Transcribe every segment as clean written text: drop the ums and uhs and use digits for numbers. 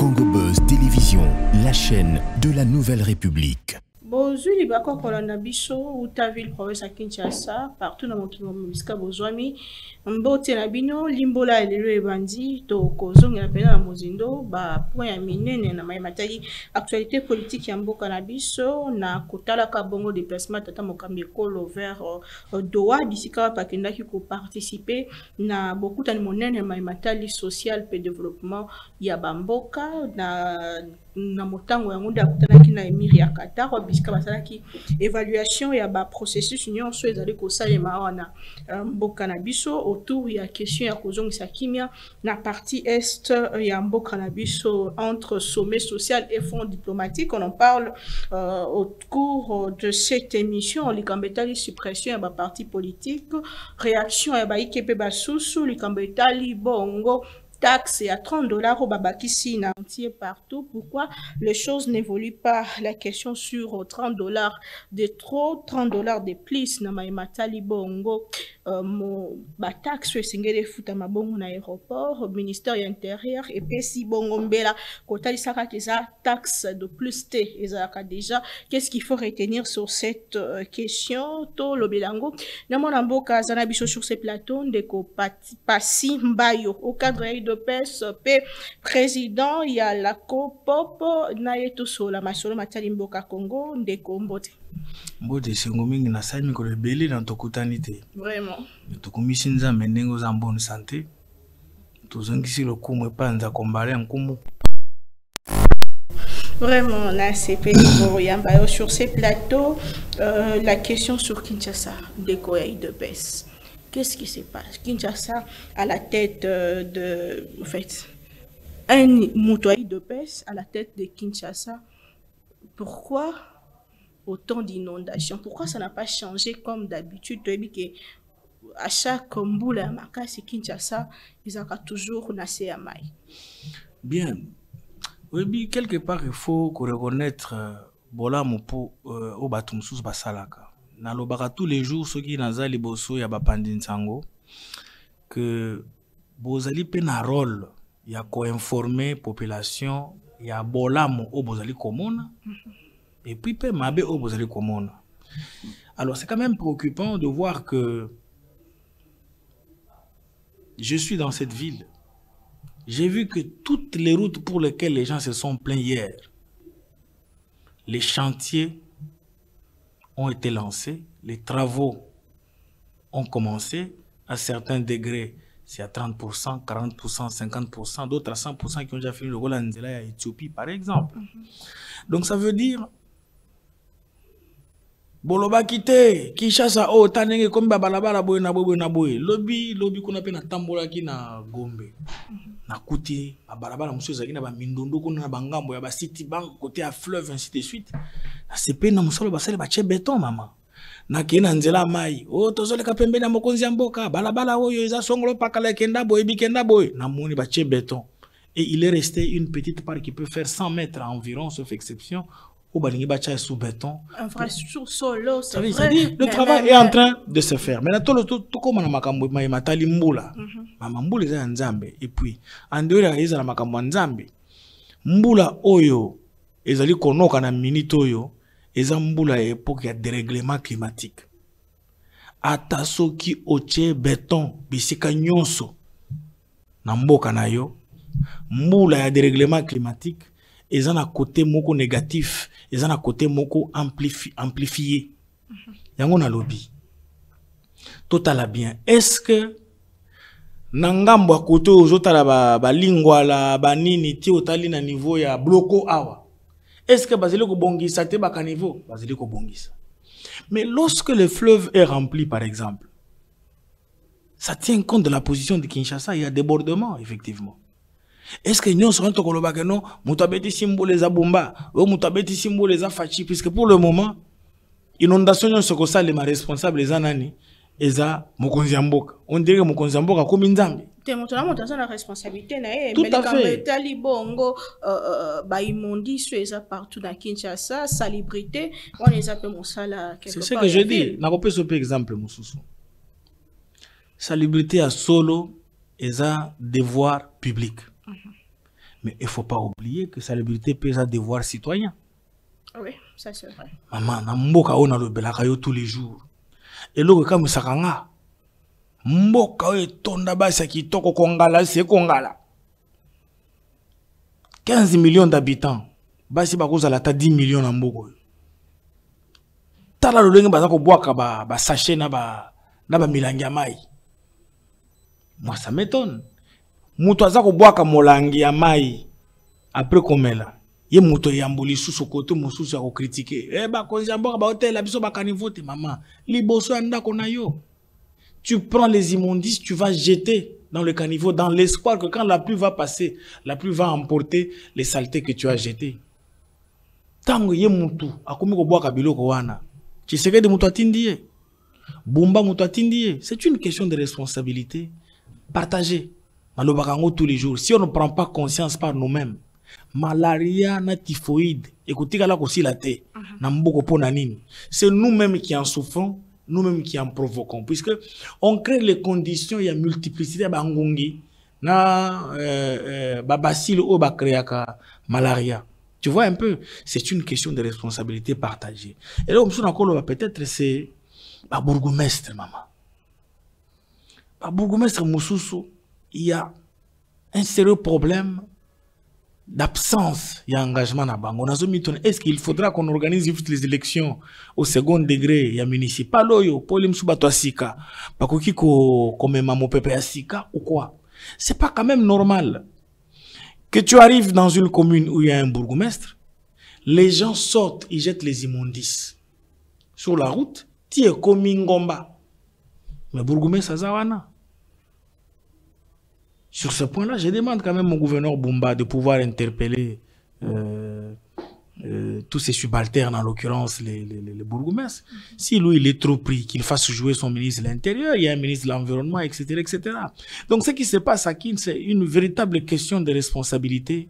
Congo Buzz Télévision, la chaîne de la Nouvelle République. Bozui libako kolanda biso Utaville province à Kinshasa partout dans mon kimomiska bozwami mbote na bino limbola elelo ebandi to kozongela pena na mozindo ba point ya minene na matali actualité politique ya mboka na biso na kotala ka bongo déplacement tata mokambi ekolo vers Doha bisika pakendaki ko participer na beaucoup de monene matali social pe développement ya bamboka na motango yango nda kutanaki na emir ya Qatar bisika basalaki évaluation ya ba processus union so ezali ko salema wana mboka na biso autour ya question ya kozongisa kimia na partie est ya mboka na biso entre sommet social et fonds diplomatique. On en parle au cours de cette émission. Likambetali suppression ya ba parti politique, réaction ya ba IKP basusu, likambetali bongo taxe à $30 au babakisi na entier partout. Pourquoi les choses n'évoluent pas? La question sur $30 de trop, $30 de plus na matali bongo ba taxe singele futa mabongo na aéroport ministère intérieur et puis si bongo mbela kotali saka keza taxe de plus t ezaka déjà. Qu'est-ce qu'il faut retenir sur cette question? To lobelango na mona mboka zana biso sur ce plateau ndeko pasi mbayo au cadre de PES pe président ya la COPOP na yeto sola masolo matali mboka Congo ndeko mbote mbote sengo mingi na sami ko rebeli na tokutani te vraiment tokumisi nzambe ndengo za bonne santé tozongisi lokumu epanza kombale nkumu vraiment na CP Yambayo sur ces plateaux. La question sur Kinshasa ndeko ya de PES. Qu'est-ce qui se passe? Kinshasa à la tête de, en fait, un moutoyer de PES à la tête de Kinshasa. Pourquoi autant d'inondations? Pourquoi ça n'a pas changé comme d'habitude? À chaque mboula makasi Kinshasa, ils ont toujours nassé à maille. Bien. Oui, quelque part, il faut reconnaître Bola Mopo au Batumsus Basalaka. Nalobaka tous les jours ceux qui nazali boso ya bapandi nsango que bozali pe na rôle ya ko informer population ya bolamo o bozali komona et puis pe mabe o bozali komona. Alors c'est quand même préoccupant de voir que je suis dans cette ville. J'ai vu que toutes les routes pour lesquelles les gens se sont plaints hier, les chantiers ont été lancés, les travaux ont commencé à certains degrés, c'est à 30%, 40%, 50%, d'autres à 100% qui ont déjà fini le rôle en Éthiopie, par exemple. Donc ça veut dire Boloba kite, Kinshasa o tanenge comme balabala boy na boy, lobby kuna pe na tambola ki na Gombe. Na kuti balabala monsieur zaki na ba mindondo kuna na bangambo ya ba City Bank côté à fleuve ainsi de suite. Na CP na musolo basale ba che béton mama. Na kena nzela mai. O tozole ka pembe na mokonzi ya mboka, balabala oyo eza songolo pakala kenda boy bikenda boy. Na moni ba che béton. Et il est resté une petite part qui peut faire 100 mètres environ sauf exception. Sous béton. Infrastructure solo, c'est vrai. C'est-à-dire, le travail est en train de se faire. Mais tout comme on a makambo matali mbula. Mama mbula eza nzambe. Et puis, en dehors eza na makambo nzambe. Mbula oyo ezali konoka na minute oyo eza mbula ya époque ya dérèglement climatique. Ata soki oche béton bisika nyonso na mboka na yo. Mbula ya dérèglement climatique ils ont un côté moko négatif, ils ont un côté moko amplifié. Yango na lobby. Total bien. Est-ce que nangambo à côté aux autres ba lingwa la ba nini ti otali na niveau ya bloko awa? Est-ce que bazeli ko bongisa te ba ka niveau? Bazeli ko bongisa. Mais lorsque le fleuve est rempli par exemple, ça tient compte de la position de Kinshasa, il y a débordement effectivement. Est-ce que nous serons tokoloba que non mutabeti simbo les abumba ou mutabeti simbo les afachi puisque pour le moment inondation nous soko sale ma responsable les anani eza mokonzi mboka on dirait mokonzi mboka comme nzambe te motona motaza na responsabilité na e tout à fait tali bongo ba immondice eza partout dans Kinshasa salubrité on les appelle mosala quelque part. C'est ce que je dis na kopesa par exemple mususu salubrité à solo eza devoir public. Mais il ne faut pas oublier que salubrité pèse un devoir citoyen. Oui, ça c'est vrai. Maman, na mboka on a le belakayo tous les jours. Et là, quand nous sakanga, mboka o tonda basi kitoko kongala, c'est kongala. 15 millions d'habitants. Basi bakoza la ta 10 millions na mboko. Tala lolenge baza ko boaka ba sachet na ba milangi ya mai. Moi ça m'étonne. Muto aza ko boaka molangi ya mai après komela. Ye muto yambuli susu koto mususu ya ko critiquer. Ba konzi mboka ba hotel la biso ba kanivote maman. Liboso anda kona yo. Tu prends les immondices, tu vas jeter dans le caniveau dans l'espoir que quand la pluie va passer, la pluie va emporter les saletés que tu as jetées. Tango ye mutu akomi ko boaka biloko wana. Tu sais que de mutu atindie. Bumba mutu atindie. C'est une question de responsabilité partagée. Malobakango tous les jours. Si on ne prend pas conscience par nous-mêmes, malaria na typhoïde, écoutez là aussi la thé, c'est nous-mêmes qui en souffrons, nous-mêmes qui en provoquons, puisque on crée les conditions, il y a multiplicité bangongi na babacille ou bakreaka malaria. Tu vois un peu, c'est une question de responsabilité partagée. Et là, peut-être c'est ba bourgmestre maman. Ba bourgmestre Moussoussou, il y a un sérieux problème d'absence, il y a engagement à Bango. Est-ce qu'il faudra qu'on organise les élections au second degré, il y a municipal, pour les Msoubatouasika, Pakoki ko Mamo Pepe Asika ou quoi? C'est pas quand même normal que tu arrives dans une commune où il y a un bourgmestre, les gens sortent, ils jettent les immondices sur la route, tu es comme Ngomba. Mais bourgmestre Azawana. Sur ce point-là, je demande quand même au gouverneur Bumba de pouvoir interpeller tous ces subalternes, en l'occurrence les bourgmestres. Si lui, il est trop pris, qu'il fasse jouer son ministre de l'Intérieur, il y a un ministre de l'Environnement, etc., etc. Donc ce qui se passe à Kin, c'est une véritable question de responsabilité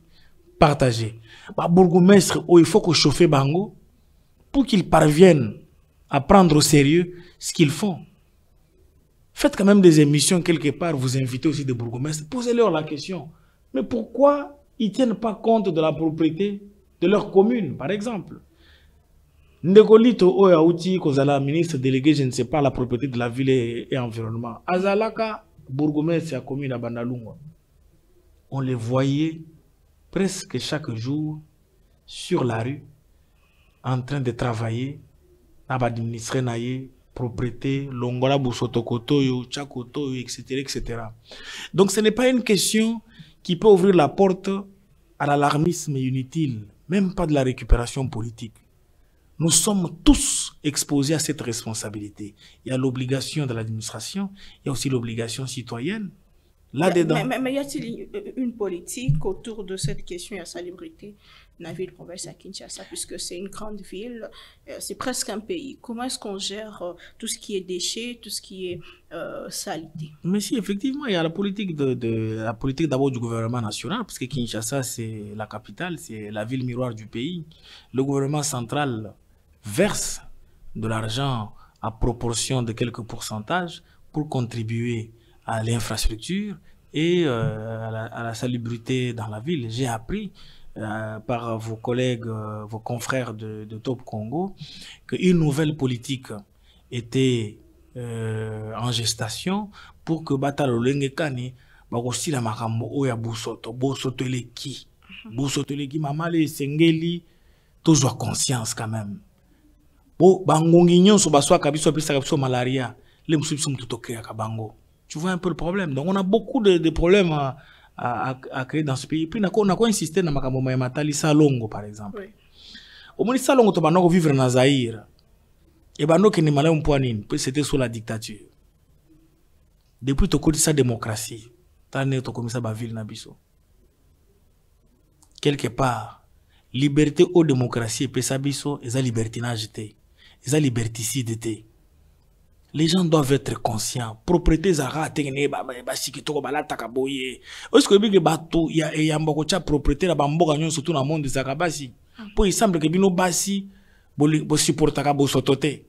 partagée. Bah, bourgmestre, il faut que chauffer Bango pour qu'ils parviennent à prendre au sérieux ce qu'ils font. Faites quand même des émissions quelque part, vous invitez aussi des bourgmestres, posez-leur la question. Mais pourquoi ils ne tiennent pas compte de la propriété de leur commune, par exemple? Ndegolito Oyaouti, Kozala, ministre délégué, je ne sais pas, la propriété de la ville et environnement. Azalaka, bourgmestre, c'est la commune à Bandalungwa. On les voyait presque chaque jour sur la rue, en train de travailler, à administrer naïe, propriété, longola boussotokoto, tchakoto, etc., etc. Donc ce n'est pas une question qui peut ouvrir la porte à l'alarmisme inutile, même pas de la récupération politique. Nous sommes tous exposés à cette responsabilité. Il y a l'obligation de l'administration, il y a aussi l'obligation citoyenne. Là-dedans. Mais y a-t-il une politique autour de cette question de la salubrité dans la ville province à Kinshasa, puisque c'est une grande ville, c'est presque un pays. Comment est-ce qu'on gère tout ce qui est déchets, tout ce qui est saleté? Mais si, effectivement, il y a la politique la politique d'abord du gouvernement national, parce que Kinshasa, c'est la capitale, c'est la ville miroir du pays. Le gouvernement central verse de l'argent à proportion de quelques pourcentages pour contribuer à l'infrastructure et à la salubrité dans la ville. J'ai appris par vos collègues, vos confrères de Top Congo, qu'une nouvelle politique était en gestation pour que Batalolenge Kani aussi la makambo oya busoto eleki mamale sengeli toujours conscience quand même bo bangongi nyonso baswa kabiso pesa kabiso malaria le musubiso mutotokea kabango. Tu vois un peu le problème. Donc on a beaucoup de problèmes à créer dans ce pays. Puis on a insisté dans makambo ya matali salongo par exemple. Oui. Au moins salongo to banoko vivre na Zaïre. Et banoko ni malais mpoanini, c'était sous la dictature. Depuis to kodisa démocratie, tane to komisa ba ville na biso. Quelque part, liberté ou démocratie pesa biso eza libertinage te. Eza liberticide te. Les gens doivent être conscients. Propriété zara tengene ba sikitoko balata kaboye. Est-ce que bige bato ya mboko cha propriété la bamboka nyon surtout dans monde zaka basi. Pour il semble que bino basi bo supporta ka bo sotote.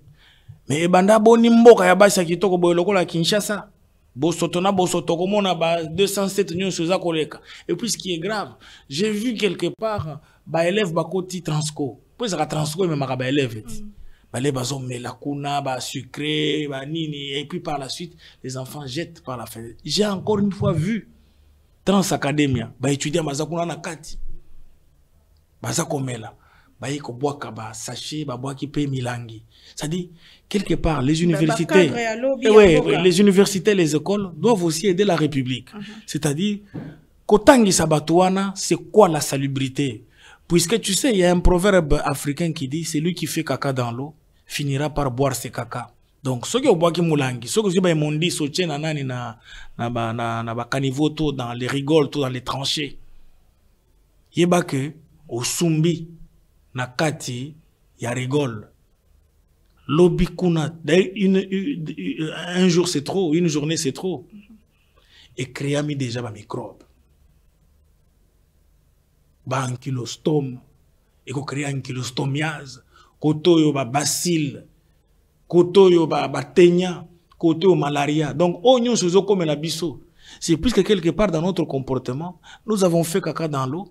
Mais banda boni mboka ya basi kitoko boye lokola Kinshasa. Bosotona, Bosotokomona, 207 millions sur Zakoleka. Et puis ce qui est grave, j'ai vu quelque part, élève Bakoti Transco. Puis ça Transco, mais ma élève. Les bazons mais la kuna, sucré, nini, et puis par la suite, les enfants jettent par la fenêtre. J'ai encore une fois vu Trans Academia, étudiant bazakuna na kati. Bazakomela. Ko boaka ba sachet ba boaki pe milangi. Ça dit quelque part les universités les universités les écoles doivent aussi aider la République. C'est-à-dire kotangi sabatuana, c'est quoi la salubrité? Puisque tu sais il y a un proverbe africain qui dit celui qui fait caca dans l'eau finira par boire ses caca. Donc ceux qui ont boaki mulangi, ceux qui ont mondi soutien na nani na ba caniveau to dans les rigoles to dans les tranchées. Yeba que au Sumbi na kati ya rigole lobi kuna un jour c'est trop, une journée c'est trop, et créami déjà ba microbe ba ankylostome et ko créer ankylostomiase koto yo ba bacille koto yo ba tenia koto yo malaria. Donc on zo comme la biso, c'est plus que quelque part dans notre comportement nous avons fait caca dans l'eau.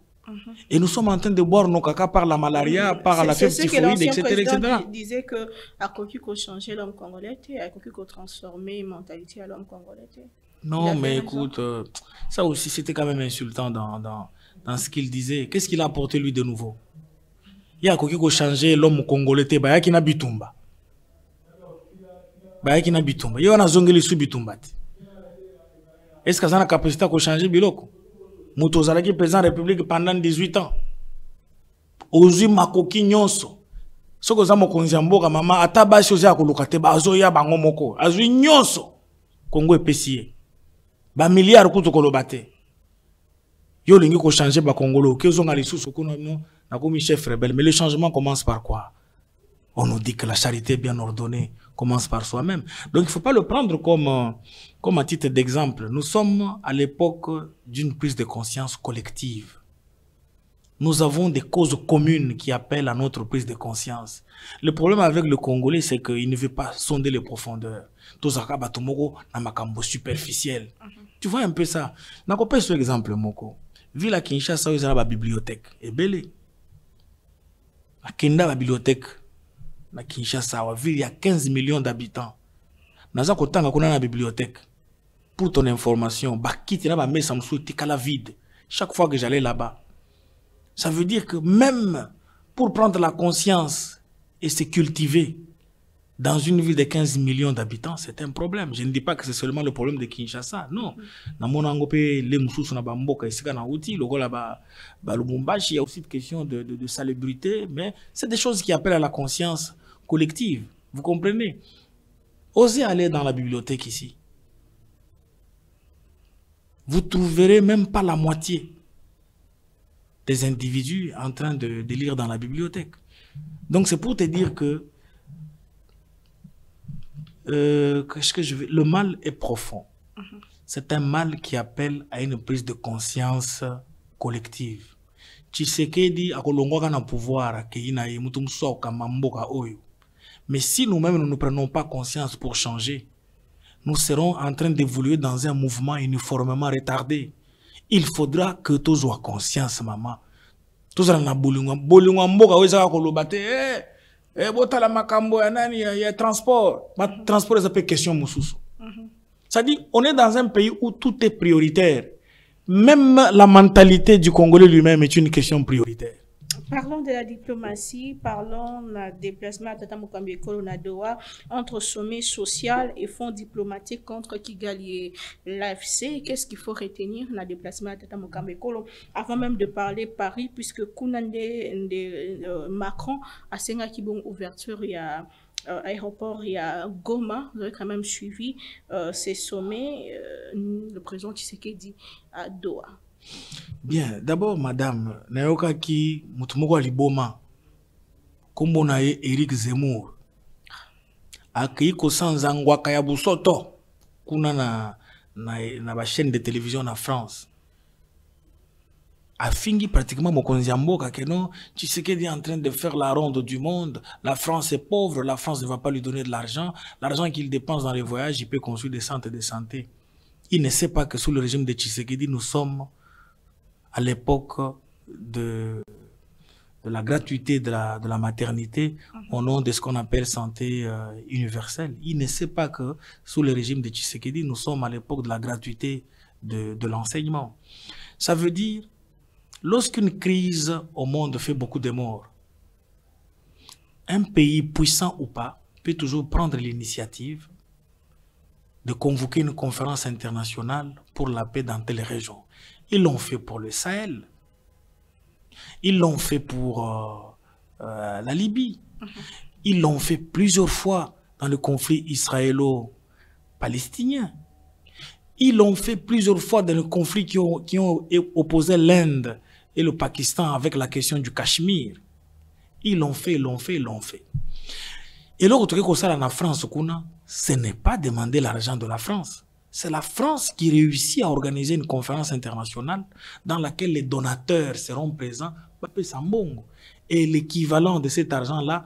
Et nous sommes en train de boire nos caca par la malaria, par la fièvre typhoïde, etc. Il disait que à Kokiko changer l'homme congolais, à Kokiko transformer la mentalité à l'homme congolais. Non, mais écoute, ça aussi c'était quand même insultant dans ce qu'il disait. Qu'est-ce qu'il a apporté lui de nouveau? Il y a Kokiko changer l'homme congolais, il y a qui n'a bitumba. Il y a qui n'a bitumba. Il y a un zongeli sous bitumba. Est-ce que ça a la capacité de changer biloko? Moutozalaki président de la République pendant 18 ans. Ozui makoki nyonso. Soko za mokonzi mboka mama atabashi ozi akolukate bazo ya bango moko. Azui nyonso. Congo epesiye. Ba milliards kuto kolobate. Yo lingi ko changer ba Congolo. Ke zonga lisusu kuno no na komi chef rebelle. Mais le changement commence par quoi? On nous dit que la charité bien ordonnée commence par soi-même. Donc il ne faut pas le prendre comme à titre d'exemple. Nous sommes à l'époque d'une prise de conscience collective. Nous avons des causes communes qui appellent à notre prise de conscience. Le problème avec le Congolais, c'est qu'il ne veut pas sonder les profondeurs. Tozaka batomoko na makambo superficiel. Tu vois un peu ça. Nakopé ce exemple moko. Ville à Kinshasa, ils ont la bibliothèque. Et belle. À Kinda la bibliothèque. Na Kinshasa, la ville, il y a 15 millions d'habitants. Naza kotanga kuna na bibliothèque. Pour ton information, bakiti na ba mesa msou tikala vide. Chaque fois que j'allais là-bas. Ça veut dire que même pour prendre la conscience et se cultiver dans une ville de 15 millions d'habitants, c'est un problème. Je ne dis pas que c'est seulement le problème de Kinshasa. Non. Dans mon angopé, les moussous na bamboka ici na outil, le gola ba Lubumbashi, il y a aussi une question de salubrité, mais c'est des choses qui appellent à la conscience collective. Vous comprenez? Osez aller dans la bibliothèque ici. Vous trouverez même pas la moitié des individus en train de lire dans la bibliothèque. Donc c'est pour te dire que le mal est profond. C'est un mal qui appelle à une prise de conscience collective. Tshisekedi akolongwaka na pouvoir ke ina ye mutu musoka mamboka oyo. Mais si nous-mêmes nous ne prenons pas conscience pour changer, nous serons en train d'évoluer dans un mouvement uniformément retardé. Il faudra que tous soient conscience, maman. Tous en a bolingwa mboka weza kolobate botala makambo ya nani ya transport. Ma transport c'est pas question mususu. Ça dit on est dans un pays où tout est prioritaire. Même la mentalité du Congolais lui-même est une question prioritaire. Parlons de la diplomatie, parlons de déplacement à Tata Mokambi Kolonadoa entre sommet social et fonds diplomatique contre Kigali et l'AFC. Qu'est-ce qu'il faut retenir dans le déplacement à Tata Mokambi Kolo avant même de parler Paris, puisque Kounande Macron a signé une ouverture, il y a aéroport, il y a Goma, vous avez quand même suivi ces sommets, le président Tshisekedi à Doha. Bien, d'abord, madame, nayoka ki mutumoko liboma kombo na ye Eric Zemmour akei ko sanzangwa kaya busoto kuna na ba chaîne de télévision na France afingi pratiquement mokonzi ya mboka que non Tshisekedi est en train de faire la ronde du monde, la France est pauvre, la France ne va pas lui donner de l'argent qu'il dépense dans les voyages, il peut construire des centres de santé. il ne sait pas que sous le régime de Tshisekedi, nous sommes à l'époque de la gratuité de la maternité au nom de ce qu'on appelle santé universelle. Il ne sait pas que sous le régime de Tshisekedi, nous sommes à l'époque de la gratuité de l'enseignement. Ça veut dire, lorsqu'une crise au monde fait beaucoup de morts, un pays puissant ou pas peut toujours prendre l'initiative de convoquer une conférence internationale pour la paix dans telle région. Ils l'ont fait pour le Sahel. Ils l'ont fait pour la Libye. Ils l'ont fait plusieurs fois dans le conflit israélo-palestinien. Ils l'ont fait plusieurs fois dans le conflit qui ont opposé l'Inde et le Pakistan avec la question du Cachemire. Ils l'ont fait, ils l'ont fait, ils l'ont fait. Et l'autre truc ça en France, ce n'est pas demander l'argent de la France. C'est la France qui réussit à organiser une conférence internationale dans laquelle les donateurs seront présents. Et l'équivalent de cet argent-là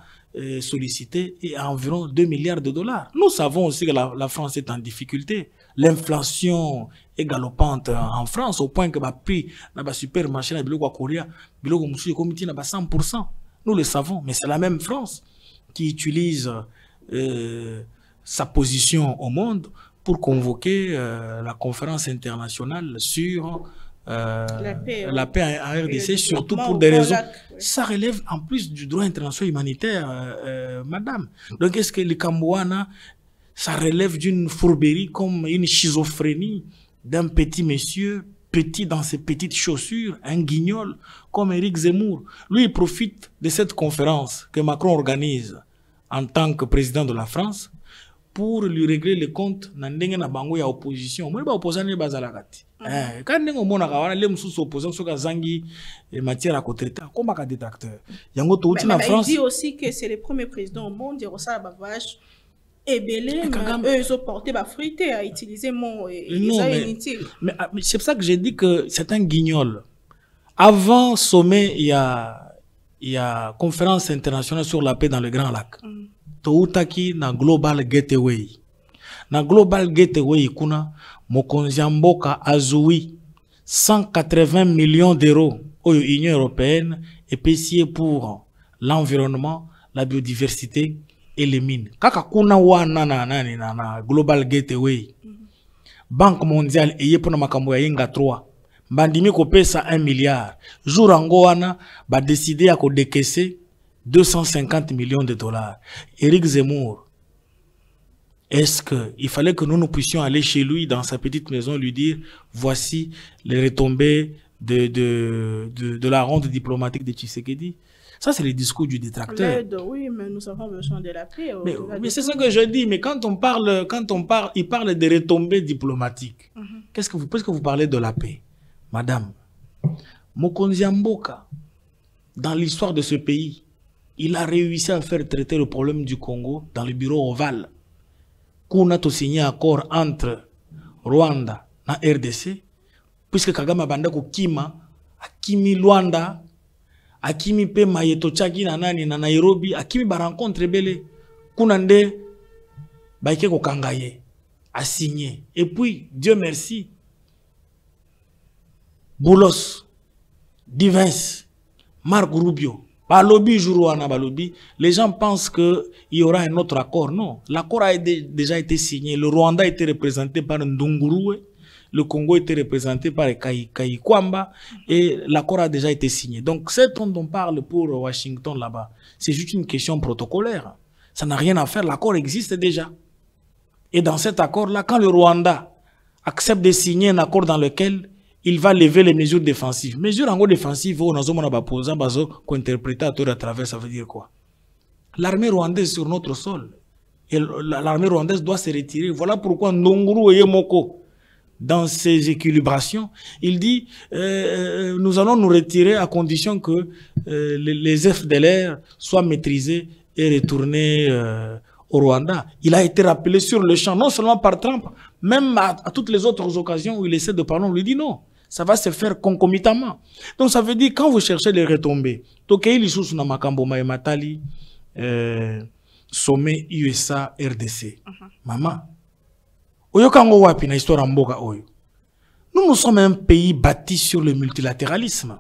sollicité est à environ 2 milliards de dollars. Nous savons aussi que la France est en difficulté. L'inflation est galopante en France au point que le prix dans le supermarché, dans le Korea, dans le comité, 100%. Nous le savons, mais c'est la même France qui utilise sa position au monde pour convoquer la conférence internationale sur la paix en RDC, surtout pour des raisons. Ça relève en plus du droit international humanitaire, madame. Donc est-ce que les Cambouana, ça relève d'une fourberie comme une schizophrénie d'un petit monsieur, petit dans ses petites chaussures, un guignol, comme Éric Zemmour. Lui, il profite de cette conférence que Macron organise en tant que président de la France pour lui régler les comptes dans la bango ya opposition. Moi, opposant ne bazalakati. Quand on mona kawana les mususu opposants soka zangi matière à côté comme un détracteur. Yango to uti na France. Il dit aussi que c'est le premier président au monde, il reçoit la bavage. Et Belé, eux, ils ont porté ma fruité à utiliser mon inutile. Mais c'est pour ça que j'ai dit que c'est un guignol. Avant sommet, il y a conférence internationale sur la paix dans le Grand Lac. Toutaki na Global Gateway. Na Global Gateway, kuna mokonzi mboka azui 180 millions d'euros au Union européenne et payé pour l'environnement, la biodiversité et les mines. Kaka kuna wana na Global Gateway. Banque mondiale eye pona makambo ya yenga 3. Bandimi ko pesa 1 milliard. Jour ango wana ba décider à ko décaisser 250 millions de dollars. Éric Zemmour, est-ce qu'il fallait que nous puissions aller chez lui dans sa petite maison lui dire voici les retombées de la ronde diplomatique de Tshisekedi? Ça, c'est le discours du détracteur. L'aide, oui, mais nous avons besoin de la paix. Mais c'est ce que je dis. Mais quand on parle, il parle de retombées diplomatiques. Qu'est-ce que vous parlez de la paix? Madame, Mokonzi Mboka, dans l'histoire de ce pays, il a réussi à faire traiter le problème du Congo dans le bureau ovale. Qu'on a signé un accord entre Rwanda et RDC, puisque Kagame Banda Kima, Akimi Luanda, Akimi pe mayeto chaki na nani na Nairobi, Akimi ba rencontre belé, Kunande, baike ko kangaye, a signé. Et puis, Dieu merci, Boulos, Divins, Marc Rubio, balobi Jourouana balobi, les gens pensent qu'il y aura un autre accord. Non, l'accord a déjà été signé. Le Rwanda a été représenté par Ndunguru, le Congo était représenté par Kwamba et l'accord a déjà été signé. Donc, ce dont on parle pour Washington là-bas, c'est juste une question protocolaire. Ça n'a rien à faire, l'accord existe déjà. Et dans cet accord-là, quand le Rwanda accepte de signer un accord dans lequel il va lever les mesures défensives. Mesures en gros défensives, on a interpréter à travers, ça veut dire quoi? L'armée rwandaise sur notre sol. Et l'armée rwandaise doit se retirer. Voilà pourquoi Ndunguru et Yemoko, dans ces équilibrations, il dit nous allons nous retirer à condition que les FDLR soient maîtrisés et retournés au Rwanda. Il a été rappelé sur le champ, non seulement par Trump, même à toutes les autres occasions où il essaie de parler, on lui dit non. Ça va se faire concomitamment. Donc ça veut dire, quand vous cherchez les retombées, Tokei Lissous na Makambo Matali, sommet USA RDC. Maman, Oyokango wapi na histoire mboka oyo. Nous sommes un pays bâti sur le multilatéralisme.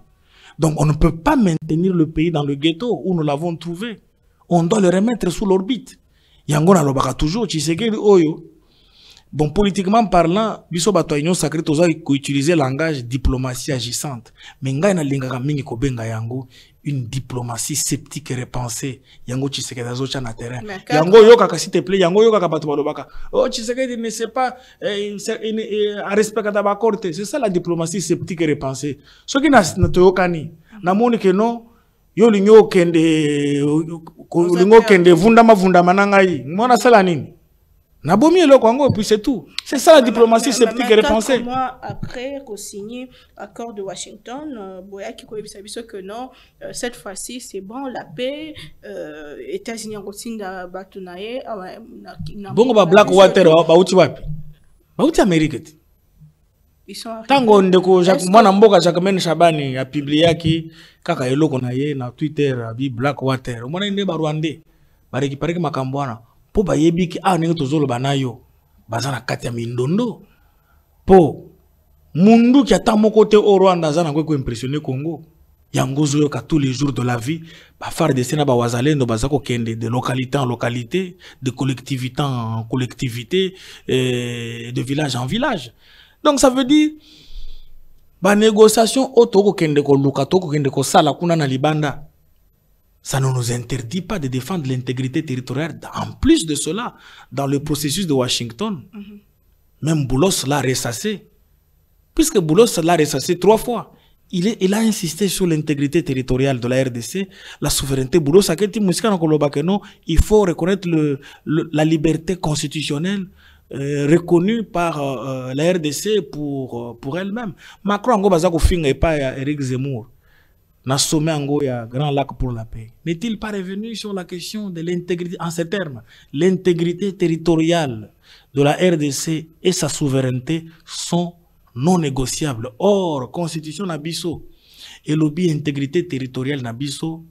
Donc on ne peut pas maintenir le pays dans le ghetto où nous l'avons trouvé. On doit le remettre sous l'orbite. Yango na lobaka toujours Tshisekedi oyo. Bon, politiquement parlant, biso bato union sacrée toza ko utiliser langage diplomatie agissante. Mais ngai na lingaka mingi ko benga yango une diplomatie sceptique et repensée. Yango Tshisekedi azocha na terrain. Yango yoka ka s'il te plaît, yango yoka ka bato balobaka. Oh Tshisekedi ne sait pas à respecter ta corte. C'est ça la diplomatie sceptique et repensée. Ce qui na toyokani, na moni que non, yo lingo kende vundama nangai. Mona sala nini? Nabomi le Congo et puis c'est tout. C'est ça la diplomatie sceptique et repensée. Mois après qu'on signe l'accord de Washington, Boya qui connaît que non, cette fois-ci c'est bon, la paix, États-Unis ont signé la batunaye. Bon, bah Blackwater, bah où tu vas? Bah où tu Amérique? Ils sont arrivés. Tango ndeko moi na mboka Jacquemaine Chabani a publié qui kaka eloko na ye na Twitter abi Blackwater. Moi na ndeba Rwandais. Ba récupérer que makambwana. Po ba yebiki a ndenge tozolo banayo bazana kati ya mindondo po mundu ki ata moko te au Rwanda zana ko impressionner Congo yango zo ka tous les jours de la vie ba faire des scènes ba wazalendo bazako kende de localité en localité, de collectivité en collectivité, de village en village. Donc ça veut dire ba négociation otoko kende ko luka toko kende ko sala kuna na libanda. Ça ne nous interdit pas de défendre l'intégrité territoriale. En plus de cela, dans le processus de Washington, même Boulos l'a ressassé. Puisque Boulos l'a ressassé 3 fois. Il a insisté sur l'intégrité territoriale de la RDC, la souveraineté. Boulos a dit il faut reconnaître la liberté constitutionnelle reconnue par la RDC pour elle-même. Macron a fait pas Eric Zemmour. Na sommet en ya Grand Lac pour la paix. N'est-il pas revenu sur la question de l'intégrité, en ces termes, l'intégrité territoriale de la RDC et sa souveraineté sont non négociables. Or, constitution Nabiso et lobby intégrité territoriale Nabiso,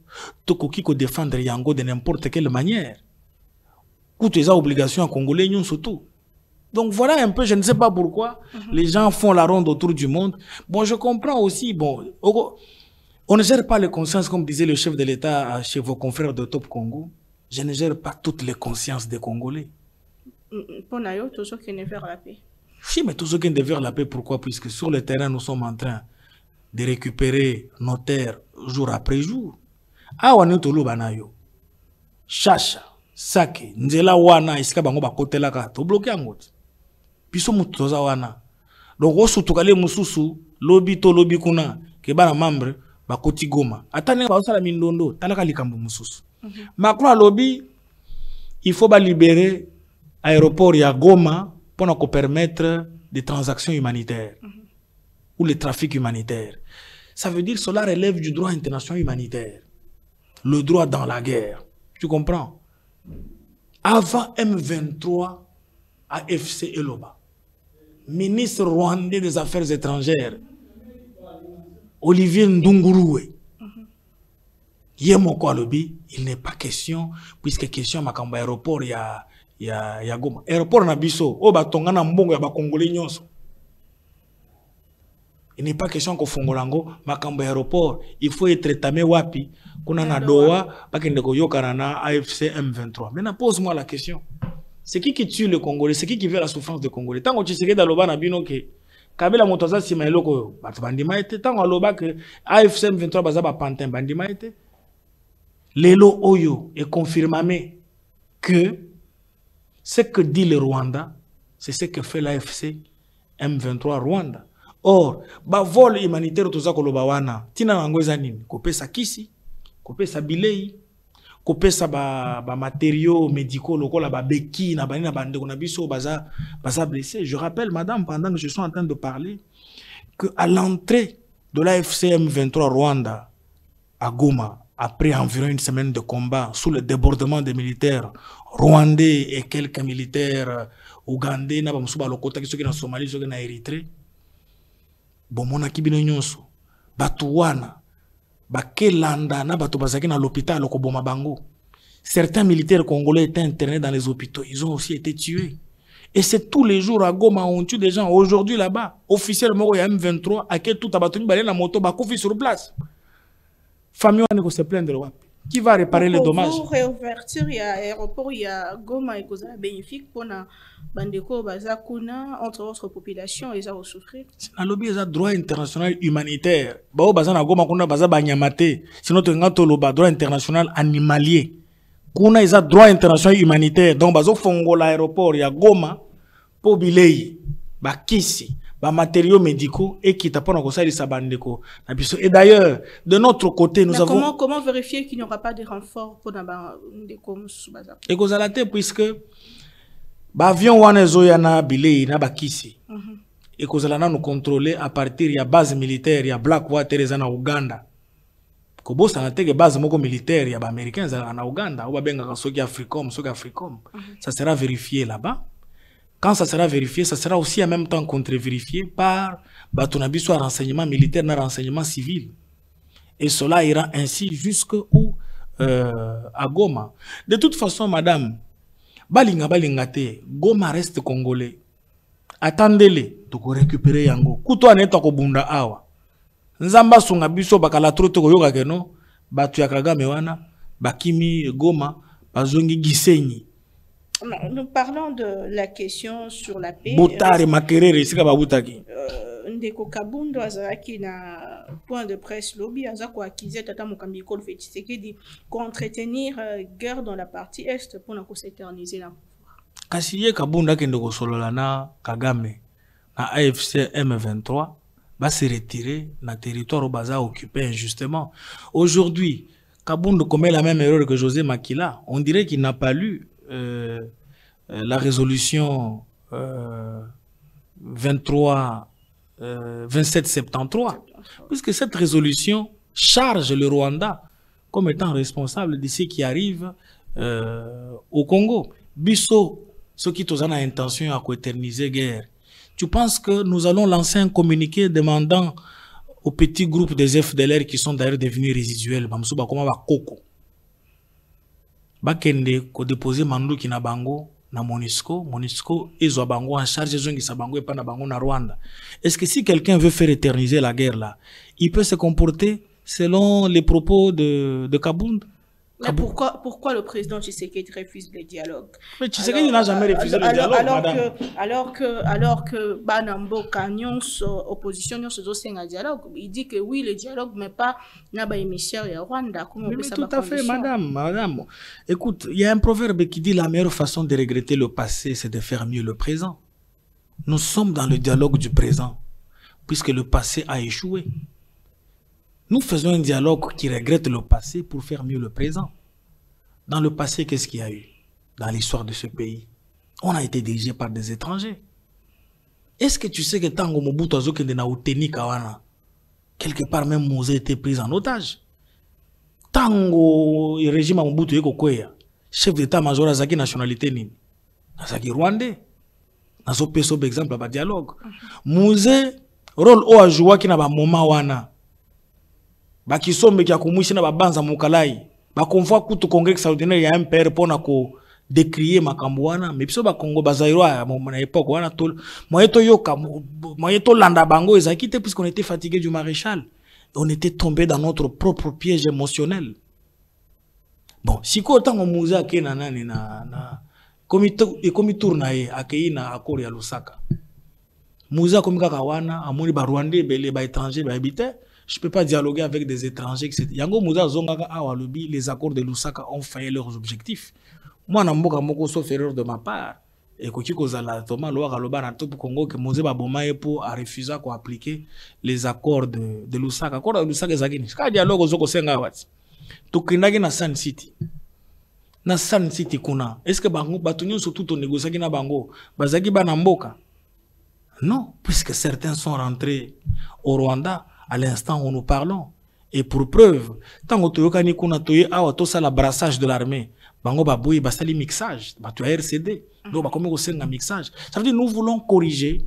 tokoki ko défendre yango de n'importe quelle manière. Ou tes obligations à Congolais, surtout. Donc voilà un peu, je ne sais pas pourquoi les gens font la ronde autour du monde. Bon, je comprends aussi, bon, on ne gère pas les consciences, comme disait le chef de l'État chez vos confrères de Top Congo. Je ne gère pas toutes les consciences des Congolais. Pour Nayo, tous ceux qui ne vers la paix. Si, mais tous ceux qui ne vers la paix, pourquoi? Puisque sur le terrain, nous sommes en train de récupérer nos terres jour après jour. Ah, on est au Banayo. Chacha, Sake, Nzela Wana, Iska Bango Bakotela Kato, bloqué en route. Puis sommes tous à Wana. Donc, on se trouve Moussousou, lobby to lobby kuna, qui est un membre. Bakoti Goma. Atane ba osala mindondo, talaka likambo mususu. Macron lobby, il faut libérer l'aéroport ya Goma pour permettre des transactions humanitaires ou le trafic humanitaire. Ça veut dire que cela relève du droit international humanitaire. Le droit dans la guerre. Tu comprends? Avant M23, AFC Eloba, ministre rwandais des Affaires étrangères, Olivier Ndunguruwe. Yemoko alobi, il n'est pas question, puisque question makamba aéroport ya Goma. Aéroport na biso, o batonga na mbongo ya ba Congolais nyonso. Il n'est pas question ko fongolango makamba aéroport, il faut être tamé wapi, kuna na doa, bakende ko yokana na AFC M23. Maintenant pose-moi la question. C'est qui tue le Congolais? C'est qui veut la souffrance des Congolais? Tant que tu sais que dans na bino ke Kabila Motoza si maeloko bandima ete tango aloba que AFC M23 bazaba pantin bandima ete lelo oyo est confirmé que ce que dit le Rwanda c'est ce que fait l'AFC M23 Rwanda. Or ba vol humanitaire toza koloba wana tina nangoza nini kopesa kisi kopesa bilei kopesa ba matériaux médicaux lokola ba beki na bani na bande na biso baza blessé. Je rappelle madame pendant que je suis en train de parler que à l'entrée de l'AFC M23 Rwanda à Goma après environ une semaine de combat sous le débordement des militaires rwandais et quelques militaires ougandais na ba musuba lokota kisoki na Somalie soki na Érythrée bomona kibino nyonso batuwana bakelanda na bato bazaki na l'hôpital ko boma bango. Certains militaires congolais étaient internés dans les hôpitaux, ils ont aussi été tués. Et c'est tous les jours à Goma, on tue des gens. Aujourd'hui, là-bas, officiellement, il y a M23, à qui tout a battu la moto, bah, sur place. Famille, on est se plaindre. Qui va réparer les dommages? Pour réouverture, il y a aéroport, il y a Goma et Kozala bénéfique pour na bandeko bazakuna entre autres populations et ça va souffrir. Na lobby ça droit international humanitaire. Bao bazana Goma kuna baza banyamate. Sinon to ngato loba droit international animalier. Kuna isa droit international humanitaire. Donc bazo fongo l'aéroport ya Goma pour bilei ba kisi ba matériaux médicaux et qui tapona ko sali sabandeko. Et d'ailleurs, de notre côté, nous avons comment vérifier qu'il n'y aura pas de renfort pour bandeko baza. Et kozalate puisque ba avion wana zoyana bilei na bakisi. Et kozalana nous contrôler à partir ya base militaire ya Blackwater na Uganda. Kobosa na teke base moko militaire ya ba américains na Uganda, ou ba benga soki Africom. Ça sera vérifié là-bas. Quand ça sera vérifié, ça sera aussi en même temps contre-vérifié par Batonabiso à renseignement militaire na renseignement civil. Et cela ira ainsi jusqu'où à Goma. De toute façon, madame, balingate, Goma reste congolais. Attendez-les, tu peux récupérer yango. Kuto aneta ko bunda awa. Nzamba sunga biso bakala troto ko yoka keno, batu ya Kagame wana, bakimi Goma, bazongi gisenyi. Nous parlons de la question sur la paix. Boutare makerere sika babutaki. Ndeko Kabundo azaki na point de presse lobby azako akizé tata Mokambi Kol Tshisekedi pour entretenir guerre dans la partie est pour na ko s'éterniser là. Kasiye Kabunda kende ko solola na Kagame na AFC M23 va se retirer na territoire au baza occupé injustement. Aujourd'hui, Kabundo commet la même erreur que José Makila. On dirait qu'il n'a pas lu la résolution 2773, puisque cette résolution charge le Rwanda comme étant responsable de ce qui arrive au Congo. Bisso, ceux qui ont l'intention à éterniser guerre. Tu penses que nous allons lancer un communiqué demandant aux petits groupes des FDLR qui sont d'ailleurs devenus résiduels, bakende ko déposer manduki na bango na MONUSCO ezo bango en charge zongi sa bango et pas na bango na Rwanda. Est-ce que si quelqu'un veut faire éterniser la guerre là, il peut se comporter selon les propos de Kabund? Mais pourquoi le président Tshisekedi refuse le dialogue? Mais Tshisekedi n'a jamais refusé le dialogue, madame. Alors que Banambo Kanyon, opposition, nous faisons un dialogue. Il dit que oui, le dialogue, mais pas n'a émissaire à Rwanda. Mais tout à fait, madame. Écoute, il y a un proverbe qui dit la meilleure façon de regretter le passé, c'est de faire mieux le présent. Nous sommes dans le dialogue du présent, puisque le passé a échoué. Nous faisons un dialogue qui regrette le passé pour faire mieux le présent. Dans le passé, qu'est-ce qu'il y a eu dans l'histoire de ce pays? On a été dirigé par des étrangers. Est-ce que tu sais que Tango Mobutu Azokende na Uteni Kawana, quelque part même Mosé était pris en otage? Tango le régime Mobutu Eko Kweya, chef d'état-major Azaki nationalité nini? Azaki Rwandais. Nazo peso exemple à dialogue. Mosé rôle o a joué qui na ba moment wana. Bakisombe kia kumuishi na babanza mukalai bakonvoi kutu congrès extraordinaire ya MPR pona ko décrier makambo wana mais biso ba Congo bazairwa na époque wana to moyeto yoka moyeto landa bango ezaki te puisqu'on était fatigué du maréchal, on était tombé dans notre propre piège émotionnel. Bon siko tango muze akena nani na komi tournaye akei na accord ya Lusaka muze komika kawana amoni ba Rwandais bele ba étrangers ba habiter. Je ne peux pas dialoguer avec des étrangers, etc. Yango Mouza Zongaga Awalobi, les accords de Lusaka ont failli leurs objectifs. Moi, je suis sauf erreur de ma part. Et quand je suis Thomas Loa Galoba na Topo Congo, que Mouza Babomaye pour refuser à appliquer les accords de Lusaka. Accords de Lusaka, c'est un dialogue aux Okosenga Wati. Tu krinagi na Sun City. Na Sun City kuna. Est-ce que Bango, Batunyo surtout ton négociaki na Bango, Bazaki Banamboka? Non, puisque certains sont rentrés au Rwanda à l'instant où nous parlons. Et pour preuve, tant que tu as le brassage de l'armée, bango baboui basali mixage, tu as RCD, donc bah comme un mixage. Ça veut dire que nous voulons corriger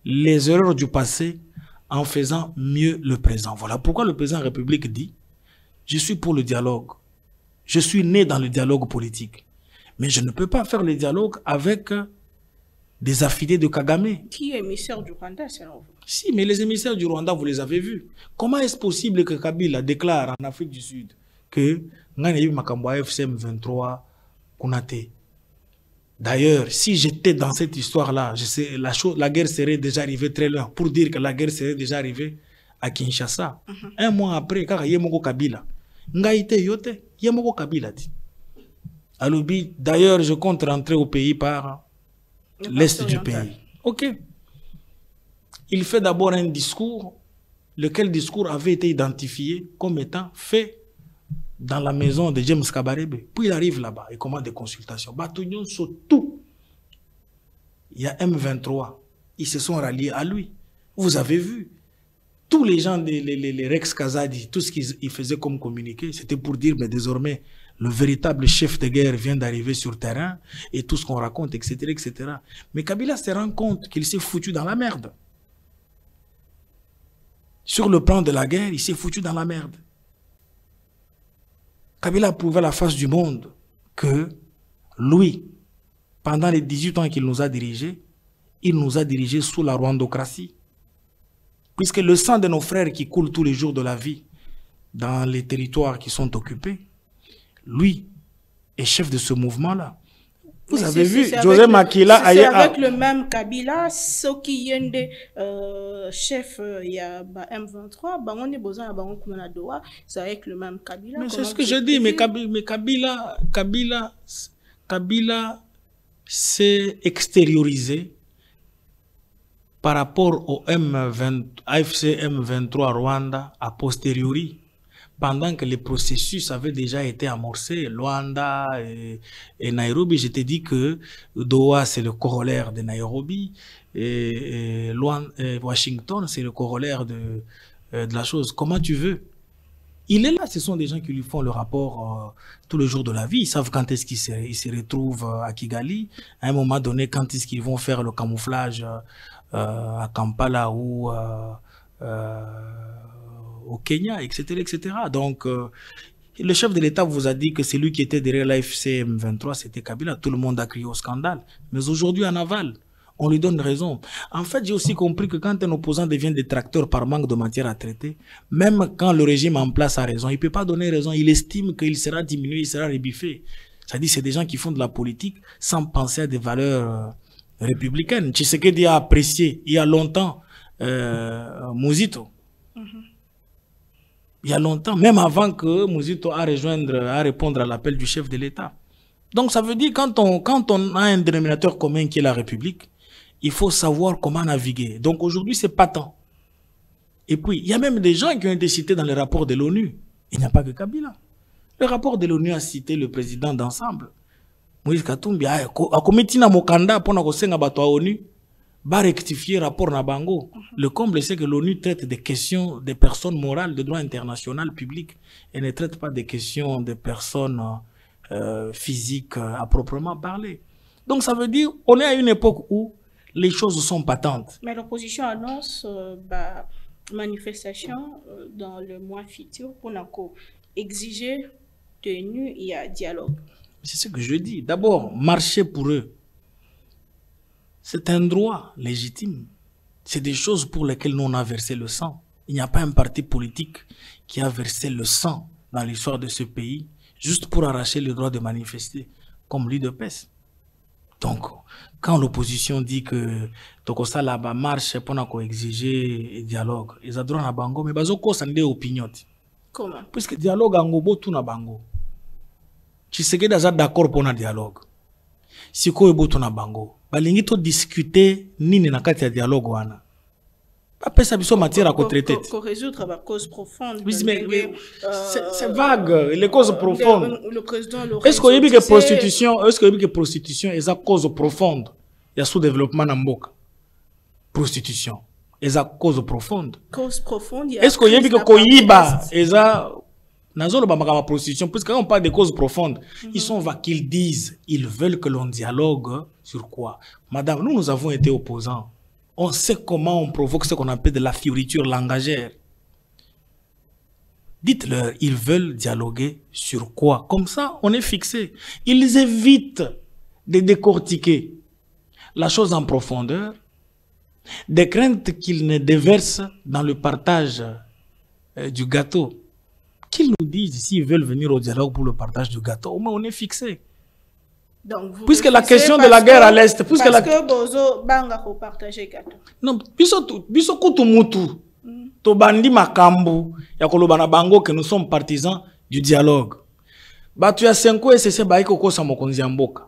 les erreurs du passé en faisant mieux le présent. Voilà pourquoi le président de la République dit: je suis pour le dialogue. Je suis né dans le dialogue politique. Mais je ne peux pas faire le dialogue avec des affidés de Kagame. Qui est émissaire du Rwanda, selon vous? Si, mais les émissaires du Rwanda, vous les avez vus. Comment est-ce possible que Kabila déclare en Afrique du Sud que Ngane Makambo FCM 23 Konate? D'ailleurs, si j'étais dans cette histoire-là, la guerre serait déjà arrivée très loin. Pour dire que la guerre serait déjà arrivée à Kinshasa. Un mois après, quand Yemoko Kabila, Ngaïte Yote, Yemoko Kabila dit. Aloubi, d'ailleurs, je compte rentrer au pays par l'est du pays. Ok. Il fait d'abord un discours, lequel discours avait été identifié comme étant fait dans la maison de James Kabarebe. Puis il arrive là-bas et commande des consultations. Batounion sur tout. Il y a M23. Ils se sont ralliés à lui. Vous avez vu. Tous les gens, les Rex Kazadi, tout ce qu'ils faisaient comme communiqué, c'était pour dire, mais désormais, le véritable chef de guerre vient d'arriver sur le terrain et tout ce qu'on raconte, etc., etc. Mais Kabila se rend compte qu'il s'est foutu dans la merde. Sur le plan de la guerre, il s'est foutu dans la merde. Kabila a prouvé à la face du monde que lui, pendant les 18 ans qu'il nous a dirigés, il nous a dirigés sous la rwandocratie. Puisque le sang de nos frères qui coule tous les jours de la vie dans les territoires qui sont occupés, lui est chef de ce mouvement-là. Vous avez vu, José Makila... C'est avec le même Kabila, ce qui est chef, il y a M23, on est besoin de c'est avec le même Kabila. Mais c'est ce que je dis, mais Kabila s'est extériorisé par rapport au AFC M23 Rwanda a posteriori. Pendant que les processus avaient déjà été amorcés, Luanda et Nairobi, je t'ai dit que Doha, c'est le corollaire de Nairobi, et Washington, c'est le corollaire de la chose. Comment tu veux? Il est là, ce sont des gens qui lui font le rapport tous les jours de la vie. Ils savent quand est-ce qu'ils se retrouvent à Kigali. À un moment donné, quand est-ce qu'ils vont faire le camouflage à Kampala ou au Kenya, etc., etc. Donc, le chef de l'État vous a dit que c'est lui qui était derrière l'AFC M23, c'était Kabila. Tout le monde a crié au scandale. Mais aujourd'hui, en aval, on lui donne raison. En fait, j'ai aussi compris que quand un opposant devient détracteur par manque de matière à traiter, même quand le régime en place a raison, il ne peut pas donner raison. Il estime qu'il sera diminué, il sera rebiffé. C'est-à-dire c'est des gens qui font de la politique sans penser à des valeurs républicaines. Tshisekedi a apprécié, il y a longtemps, Mouzito. Il y a longtemps, même avant que Mouzito a répondre à l'appel du chef de l'État. Donc ça veut dire quand on a un dénominateur commun qui est la République, il faut savoir comment naviguer. Donc aujourd'hui, c'est patent. Et puis, il y a même des gens qui ont été cités dans les rapports de l'ONU. Il n'y a pas que Kabila. Le rapport de l'ONU a cité le président d'ensemble. Moïse Katumbi a commis na mokanda pour na bato a ONU. Va rectifier rapport na bango. Le comble, c'est que l'ONU traite des questions des personnes morales de droit international public et ne traite pas des questions des personnes physiques à proprement parler. Donc ça veut dire on est à une époque où les choses sont patentes. Mais l'opposition annonce manifestation dans le mois futur pour exiger tenue et dialogue. C'est ce que je dis. D'abord, marcher pour eux. C'est un droit légitime. C'est des choses pour lesquelles nous on a versé le sang. Il n'y a pas un parti politique qui a versé le sang dans l'histoire de ce pays juste pour arracher le droit de manifester, comme l'UDPS. Donc, quand l'opposition dit que Tokosa là-bas marche pour exiger dialogue, ils ont droit à bango, mais bazoko ça n'est opinion. Comment? Puisque dialogue en gobo tout na bango. Tshisekedi est d'accord pour un dialogue. Si ko ebo tout na bango. Balingi to discuter nini na kati ya dialogue wana. Pas pesa biso matière à traiter. Pour résoudre la cause profonde. Oui, mais c'est vague, les causes profondes. Le président est-ce qu'il y a que prostitution est la cause profonde? Il y a sous-développement dans Mboka. Prostitution est la cause profonde. Cause profonde. Est-ce qu'il y a que Koyiba est la prostitution? Puisque quand on parle de causes profondes, ils sont qu'ils disent, ils veulent que l'on dialogue sur quoi? Madame, nous avons été opposants. On sait comment on provoque ce qu'on appelle de la fioriture langagère. Dites-leur, ils veulent dialoguer sur quoi? Comme ça, on est fixé. Ils évitent de décortiquer la chose en profondeur, des craintes qu'ils ne déversent dans le partage du gâteau. Qu'ils nous disent s'ils veulent venir au dialogue pour le partage du gâteau, au moins on est fixé. Donc, puisque la question de la guerre à l'Est, puisque parce que Bozo banga ko partager gâteau. Non, biso kutumutu. To bandi makambu ya koloba na bango que nous sommes partisans du dialogue. Batu ya 5 SSC ba iko kosa mokonzi ya mboka.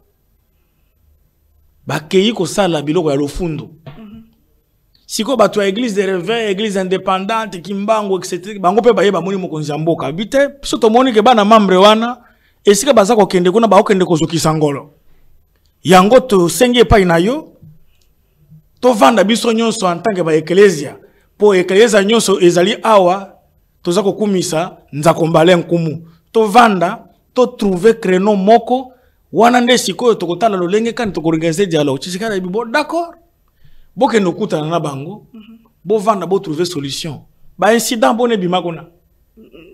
Ba keyi ko sala biloko ya lofundu. Siko batu ya église de réveil, église indépendante, kimbango etc. Bango pe ba yeba moni mokonzi ya mboka. Bite biso to moni ke bana membre wana esika baza ko kende kuna ba okende ko zokisa ngolo. Yango to sengi epai na yo to vanda biso nyonso en tant que ba ecclesia po ecclesia nyonso ezali awa toza ko kumisa nzako mbale nkumu to vanda to trouver créneau moko wana nde sikoyo to kotala lolenge kan to organiser dialogue chisikala bibo d'accord boke no kutana na bango bo vanda bo trouver solution ba incident bone bimakona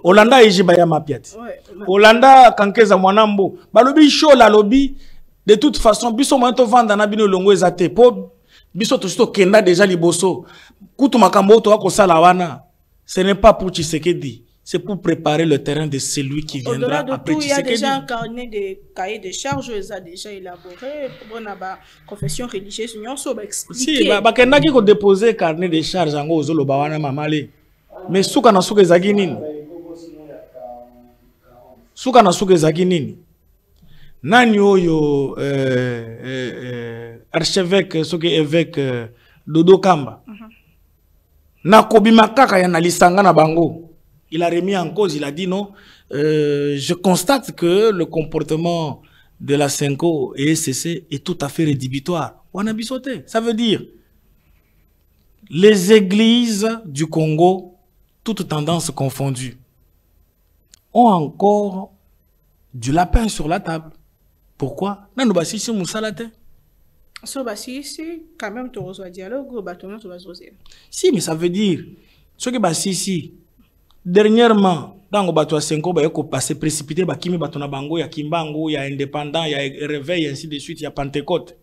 Olanda ejiba ya mapiati Olanda kankeza mwanambo balobi show la lobby. De toute façon, biso moyen to vanda na bino longo ezate po biso to sto kenda déjà liboso. Kutu makambo to akosala wana. Ce n'est pas pour Tshisekedi, c'est pour préparer le terrain de celui qui viendra après Tshisekedi. Il y a déjà un carnet de cahiers de charges, ils ont déjà élaboré pour la confession religieuse, ils ont expliqué. Si, ba kenda ki ko déposer carnet de charges ngo ozolo ba wana mamale. Mais suka na suka ezaki nini? Suka na suka ezaki nini? Nani oyo archevêque soki évêque Dodo Kamba na kobima kaka ya na lisanga na bango, il a remis en cause, il a dit non, je constate que le comportement de la Senko et SCC est tout à fait rédhibitoire. On a bisoté, ça veut dire les églises du Congo, toutes tendances confondues, ont encore du lapin sur la table. Pourquoi? Non, nous basisi musalate. So basisi, quand même tu reçois dialogue, bâtonnement tu vas oser. Si, mais ça veut dire, ce que basisi, dernièrement, dans le bateau à 5 ans, il y a passé précipité, il y a bango, il y a kimbango, il y a indépendant, il y a réveil, ainsi de suite, il y a Pentecôte.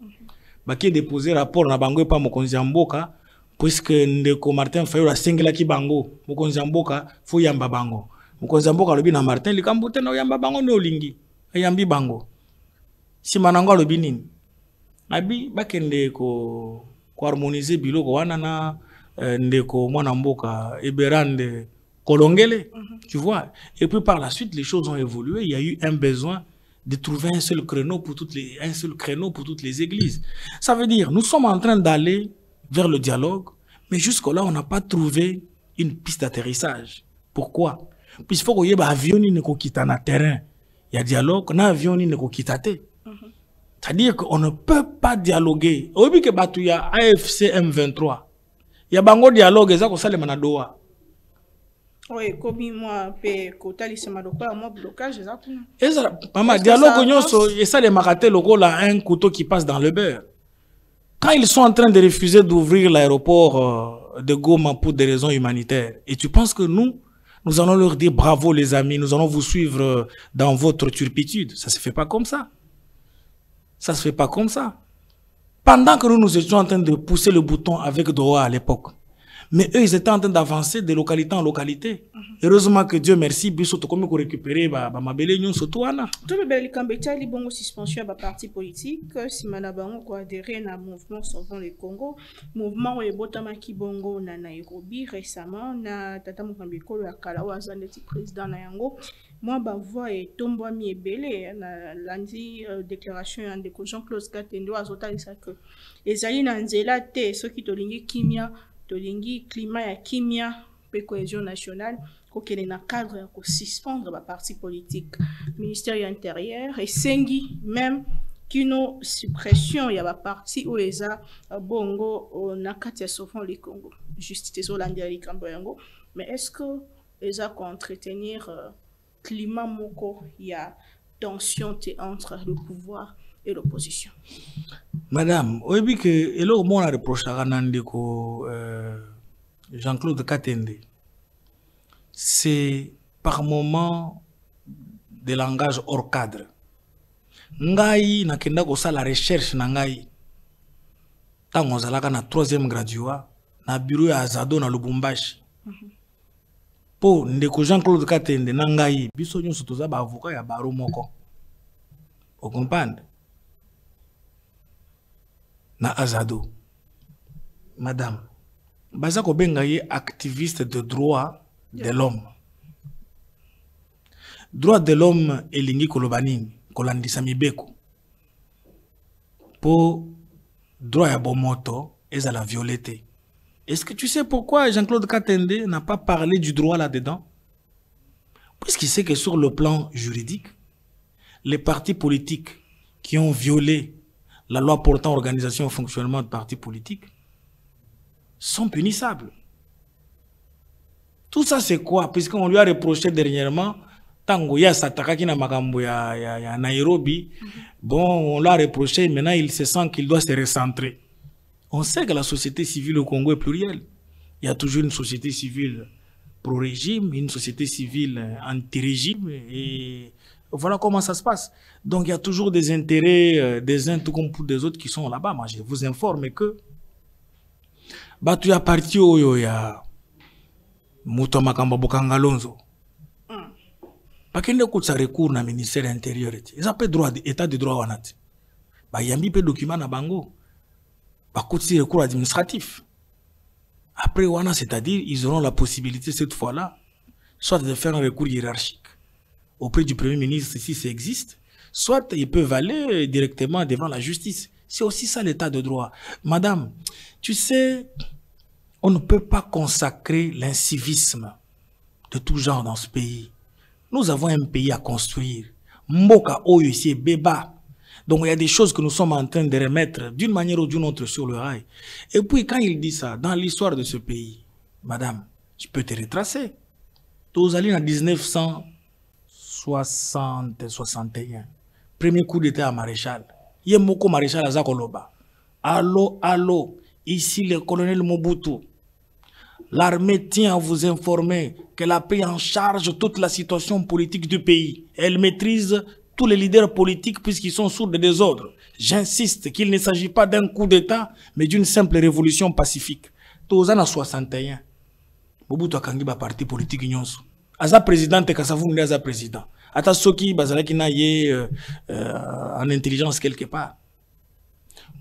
Il y a déposé rapport na bango et pas mokonzi mboka, puisque ndeko Martin Fayulu a singla ki bango, mokonzi mboka, faut yamba bango. Mokonzi mboka lobi na Martin, likambote na yamba bango no lingi, yambi bango. Si manango lobi nini abi bakende ko harmoniser biloko wana na ndeko mwana mboka eberande kolongele, tu vois. Et puis par la suite les choses ont évolué, il y a eu un besoin de trouver un seul créneau pour toutes les églises. Ça veut dire nous sommes en train d'aller vers le dialogue, mais jusque-là on n'a pas trouvé une piste d'atterrissage. Pourquoi? Puisqu'il faut qu'il y ait avion ni ko kita na terrain. Il y a dialogue, na avion ni ko kitate. C'est-à-dire qu'on ne peut pas dialoguer. Au lieu que il y a AFC M23, il y a bango dialogue, ça qu'on sale manadoa. Oui, comme moi, kotali semadoka, moi blocage, exactement. Et ça, maman, dialogue nyonso, et ça les maraté logo là un couteau qui passe dans le beurre. Quand ils sont en train de refuser d'ouvrir l'aéroport de Goma pour des raisons humanitaires, et tu penses que nous allons leur dire bravo les amis, nous allons vous suivre dans votre turpitude. Ça se fait pas comme ça. Ça se fait pas comme ça. Pendant que nous étions en train de pousser le bouton avec Doha à l'époque, mais eux, ils étaient en train d'avancer de localité en localité. Heureusement que Dieu merci, biso to comme récupérer mabele nyon surtout ana. Tout le bel kambeta li bongo suspension ba parti politique, si manabango ko adhérer na mouvement Sauvons le Congo, mouvement e botama ki bongo na Nairobi récemment na tata Mokambeko ya Kalawa zaneti président na yango. Moi ba voix et tombwami ebele na lundi déclaration de Jean-Claude Katendo azotalisa que ezali na nzela te soki tolingi kimia tolingi climat ya kimia pe cohésion nationale kokele na cadre ya ko suspendre ba parti politique ministère intérieur et sengi même kino suppression ya ba parti ou eza bongo na kati ya Sauvons le Congo justice Hollande likambo yango. Mais est-ce que eza ko entretenir climat moko ya tension entre le pouvoir et l'opposition? Madame, oyebi que elo mona reproche à Jean-Claude Katende, c'est par moments de langage hors cadre. Ngai nakenda ko la recherche na ngai. Tango zalaka na 3e graduat na bureau ya Azado na Lubumbashi. Po ndeko Jean-Claude Katende na ngai biso nyonso toza ba avocat ya baro moko. Vous comprenez? Na Azado. Madame, baza ko benga ye activiste de droit de l'homme. Droit de l'homme elingi kolobanini, kolandisa mibeko. Po droit ya bomoto ezala violeté. Est-ce que tu sais pourquoi Jean-Claude Katende n'a pas parlé du droit là-dedans? Puisqu'il sait que sur le plan juridique, les partis politiques qui ont violé la loi portant organisation et fonctionnement de partis politiques sont punissables. Tout ça c'est quoi? Puisqu'on lui a reproché dernièrement, tango ya satakaki na makambo ya Nairobi, bon, on l'a reproché, maintenant il se sent qu'il doit se recentrer. On sait que la société civile au Congo est plurielle. Il y a toujours une société civile pro-régime, une société civile anti-régime, et voilà comment ça se passe. Donc il y a toujours des intérêts des uns tout comme pour des autres qui sont là-bas. Moi je vous informe que tu as parti au ya Muto Makamba Bokangalonzo. Parce qu'il y a un recours dans le ministère de l'Intérieur. Ils ont pas droit d'état de droit. Il y a un document na bango. Par contre, c'est recours administratif. Après, c'est-à-dire, ils auront la possibilité cette fois-là, soit de faire un recours hiérarchique auprès du Premier ministre si ça existe, soit ils peuvent aller directement devant la justice. C'est aussi ça l'état de droit. Madame, tu sais, on ne peut pas consacrer l'incivisme de tout genre dans ce pays. Nous avons un pays à construire. Mboka Oyo ici est béba. Donc il y a des choses que nous sommes en train de remettre d'une manière ou d'une autre sur le rail. Et puis quand il dit ça, dans l'histoire de ce pays, madame, je peux te retracer. Tous allés en 1960-61, premier coup d'état à Maréchal. Il y a beaucoup Maréchal à Zakoloba. Allô, allô, ici le colonel Mobutu. L'armée tient à vous informer qu'elle a pris en charge toute la situation politique du pays. Elle maîtrise tous les leaders politiques puisqu'ils sont sourds de désordre. J'insiste qu'il ne s'agit pas d'un coup d'État, mais d'une simple révolution pacifique. Tous en 61, Mobutu Akangiba parti politique nyonso. Aza président te kasavu aza président. Ata soki bazalaki na ye en intelligence quelque part.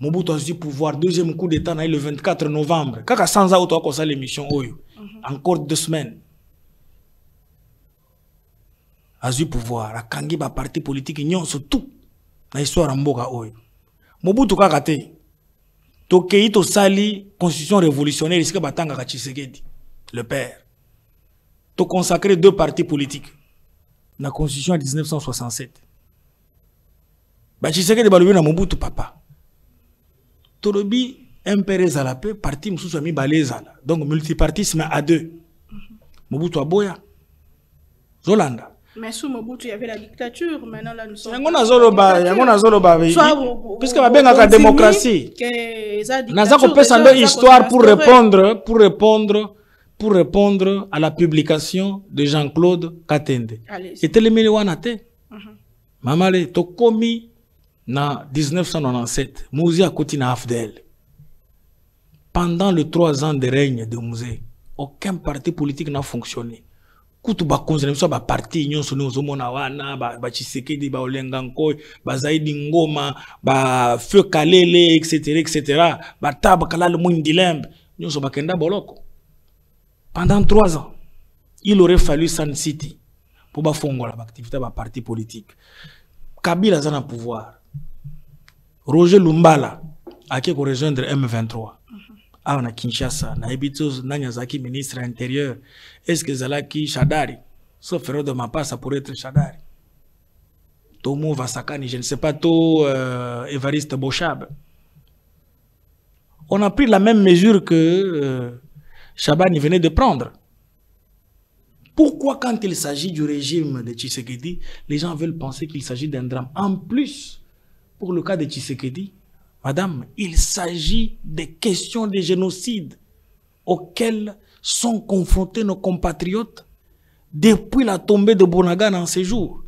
Mobutu a eu pouvoir, deuxième coup d'État le 24 novembre. Kaka sans auto a commencé l'émission Oyo. Encore 2 semaines. A eu pouvoir, a kangi ba parti politique nyonso tout na histoire mboka Oyo. Mobutu kaka te. Tokei to sali constitution révolutionnaire ici batanga ka Tshisekedi, le père. To consacrer 2 partis politiques. La constitution de 1967. Ba Tshisekedi balubi na Mobutu papa. Torobi impéré la paix, parti moussou mi balezala. Donc multipartisme à 2. Mobutu aboya. Zolanda. Mais sous Mobutu, il y avait la dictature. Maintenant, là, nous sommes. Puisque ma bien la démocratie. Naza ko pesa ndo histoire pour répondre à la publication de Jean-Claude Katende. Et telemeli wana te. Mamale to komi na 1997, Mouzi a côté na Afdel. Pendant les 3 ans de règne de Mouzi, aucun parti politique n'a fonctionné. Kutu ba konzervateur ba parti nyonso nozomona wana ba Tshisekedi ba Olenganko ba Zaidi Ngoma ba Feu Kalele etc. ba Taba Kalala Mundilembe nyonso ba kenda boloko. Pendant 3 ans, il aurait fallu Sun City pour ba fongola ba activité ba parti politique. Kabila a un pouvoir. Roger Lumbala a qui rejoindre M23. Ah, on a Kinshasa, na Ebitos, Nanyazaki, ministre intérieur. Est-ce que Zalaki Shadari, sauf erreur de ma part, ça pourrait être Shadari. Tomo Vasakani, je ne sais pas, Évariste Bochab. On a pris la même mesure que Chabani venait de prendre. Pourquoi quand il s'agit du régime de Tshisekedi, les gens veulent penser qu'il s'agit d'un drame? En plus, pour le cas de Tshisekedi, madame, il s'agit des questions de génocide auxquelles sont confrontés nos compatriotes depuis la tombée de Bonagan en ces jours.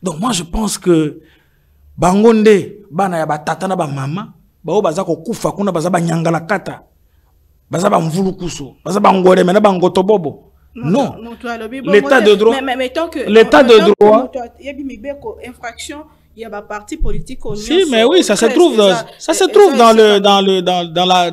Donc moi je pense que Bangonde, bana ya batata na ba mama, bao bazako kufa kuna bazaba nyangala kata. Bazaba mvulukuso, bazaba ngore mena bangoto bobo. Non. L'état de droit. Mais tant que l'état de droit. Il y a une infraction, il y a un parti politique. Si, mais oui, ça se trouve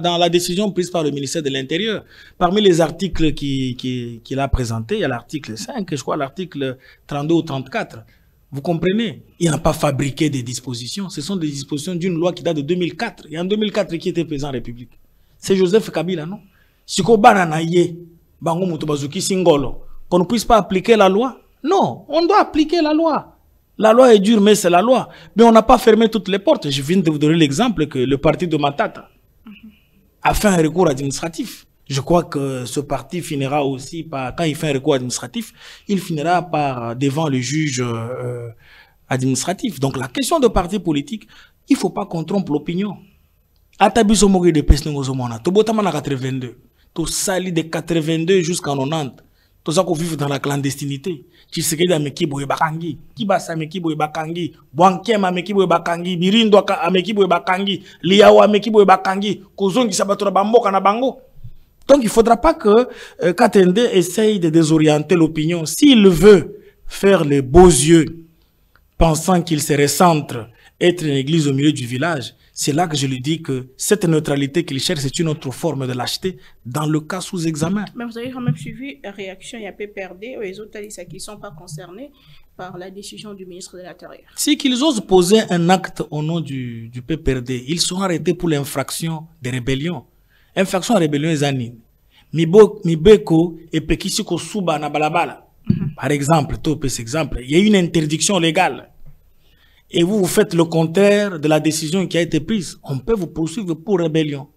dans la décision prise par le ministère de l'Intérieur. Parmi les articles qu'il a présentés, il y a l'article 5, je crois l'article 32 ou 34. Vous comprenez? Il n'a pas fabriqué des dispositions. Ce sont des dispositions d'une loi qui date de 2004. Et en 2004, qui était président de la République? C'est Joseph Kabila, non? Si qu'on ne puisse pas appliquer la loi? Non, on doit appliquer la loi. La loi est dure, mais c'est la loi. Mais on n'a pas fermé toutes les portes. Je viens de vous donner l'exemple que le parti de Matata a fait un recours administratif. Je crois que ce parti finira aussi par, quand il fait un recours administratif, il finira par devant le juge administratif. Donc la question de parti politique, il ne faut pas qu'on trompe l'opinion. Atabiso mori de pesnengozomona, tobotama na 82, to sali de 82 jusqu'en 90. Tout ça qu'on vit dans la clandestinité. Tu sais que Amekibo et Bakangi, Kibasa Amekibo et Bakangi, Bwankem Amekibo et Bakangi, Birindo Amekibo et Bakangi, Liao Amekibo et Bakangi, Kozon qui s'abattra Bambo Kanabango. Donc il ne faudra pas que Katende essaye de désorienter l'opinion. S'il veut faire les beaux yeux, pensant qu'il serait centre, être une église au milieu du village, c'est là que je lui dis que cette neutralité qu'il cherche, c'est une autre forme de lâcheté dans le cas sous examen. Mais vous avez quand même suivi la réaction, il y a PPRD, les autres qui ne sont pas concernés par la décision du ministre de l'Intérieur. Si qu'ils osent poser un acte au nom du PPRD, ils seront arrêtés pour l'infraction des rébellions. Infraction à rébellion est anine. Mibeko et Pekisiko Suba na balabala. Par exemple, il y a une interdiction légale. Et vous faites le contraire de la décision qui a été prise, on peut vous poursuivre pour rébellion.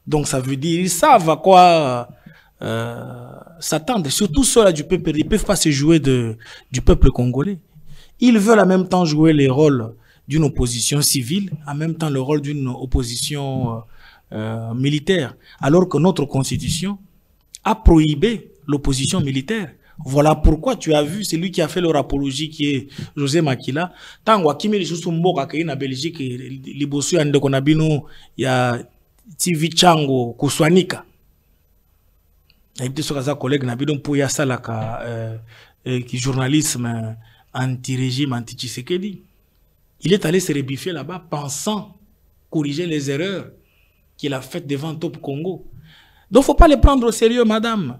Donc ça veut dire, ils savent à quoi s'attendre. Surtout ceux-là du peuple, ils ne peuvent pas se jouer du peuple congolais. Ils veulent en même temps jouer les rôles d'une opposition civile, en même temps le rôle d'une opposition militaire. Alors que notre constitution a prohibé l'opposition militaire. Voilà pourquoi tu as vu celui qui a fait leur apologie qui est José Makila. Tango akimi lisusu mboka ke na Belgique liboso ya ndeko na bino ya TV Chango kuswanika. Na ibite soka za collègue na bino pour ya salaka qui journalisme anti-régime anti-Tshisekedi. Il est allé se rebiffer là-bas pensant corriger les erreurs qu'il a faites devant Top Congo. Donc faut pas les prendre au sérieux, madame.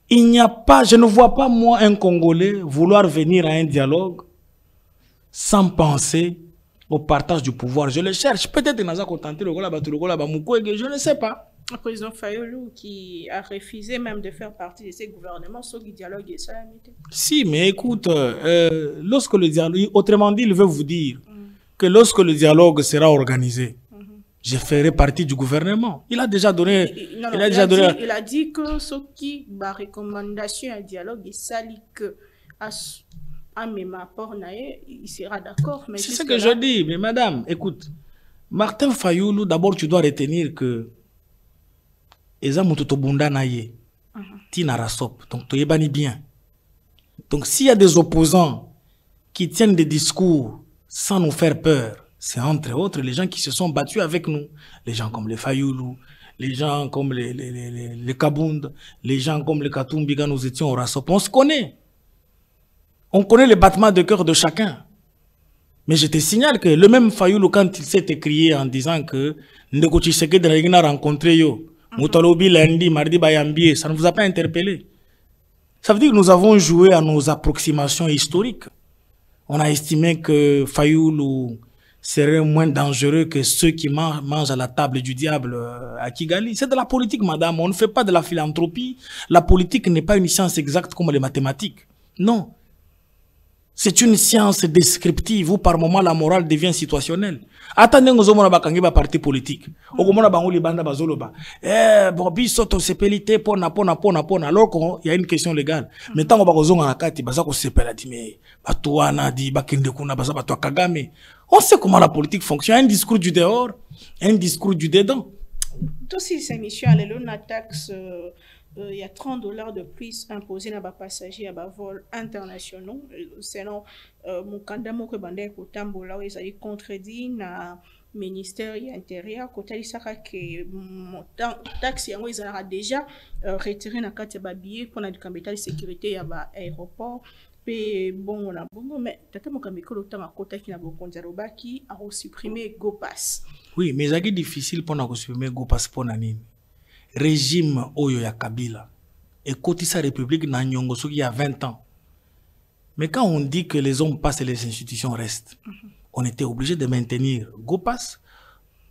Il n'y a pas, je ne vois pas moi un Congolais vouloir venir à un dialogue sans penser au partage du pouvoir. Je le cherche. Peut-être qu'il n'a pas contenté je ne sais pas. Le président Fayoulou qui a refusé même de faire partie de ces gouvernements, ce dialogue est ça. Si, mais écoute, lorsque le dialogue, autrement dit, il veut vous dire que lorsque le dialogue sera organisé, je ferai partie du gouvernement. Il a déjà donné... Il a dit que ce qui va recommandation à dialogue, il s'allie que à même apport, il sera d'accord. C'est ce que je dis. Mais madame, écoute, Martin Fayoulou, d'abord tu dois retenir que Tina Rasop, donc tu es bien. Donc s'il y a des opposants qui tiennent des discours sans nous faire peur, c'est entre autres les gens qui se sont battus avec nous. Les gens comme les Fayoulou, les gens comme les Kabound, les gens comme les Katumbiga, nous étions au Rasop. On se connaît. On connaît les battements de cœur de chacun. Mais je te signale que le même Fayoulou, quand il s'est écrié en disant que Ndeko Tshisekedi n'a rencontré yo, Moutalobi lundi, mardi Bayambié, ça ne vous a pas interpellé. Ça veut dire que nous avons joué à nos approximations historiques. On a estimé que Fayoulou serait moins dangereux que ceux qui mangent à la table du diable à Kigali. C'est de la politique, madame. On ne fait pas de la philanthropie. La politique n'est pas une science exacte comme les mathématiques. Non. C'est une science descriptive où par moment la morale devient situationnelle. Attendez, nous avons un parti politique. Alors qu'il y a une question légale. Mais tant qu'on a on sait comment la politique fonctionne. Un discours du dehors, un discours du dedans. Aussi, ces missions, on taxe il y a $30 de plus imposés à les passagers à vol internationaux. Sinon, mon candidat moko bandé ko tambola ils allaient contredit na ministère de l'Intérieur côté isaka que taxe yango ils ont déjà retiré na carte ba billet pour na capital sécurité ya ba aéroport pe bon on a bon mais tata mokamiko le temps à côté qui na bokonza robaki a supprimer GoPass. Oui, mais c'est difficile pour na supprimer GoPass pour na nini. Régime oyo ya Kabila et côté sa république na nyongo soki il y a 20 ans. Mais quand on dit que les hommes passent et les institutions restent, on était obligé de maintenir GoPass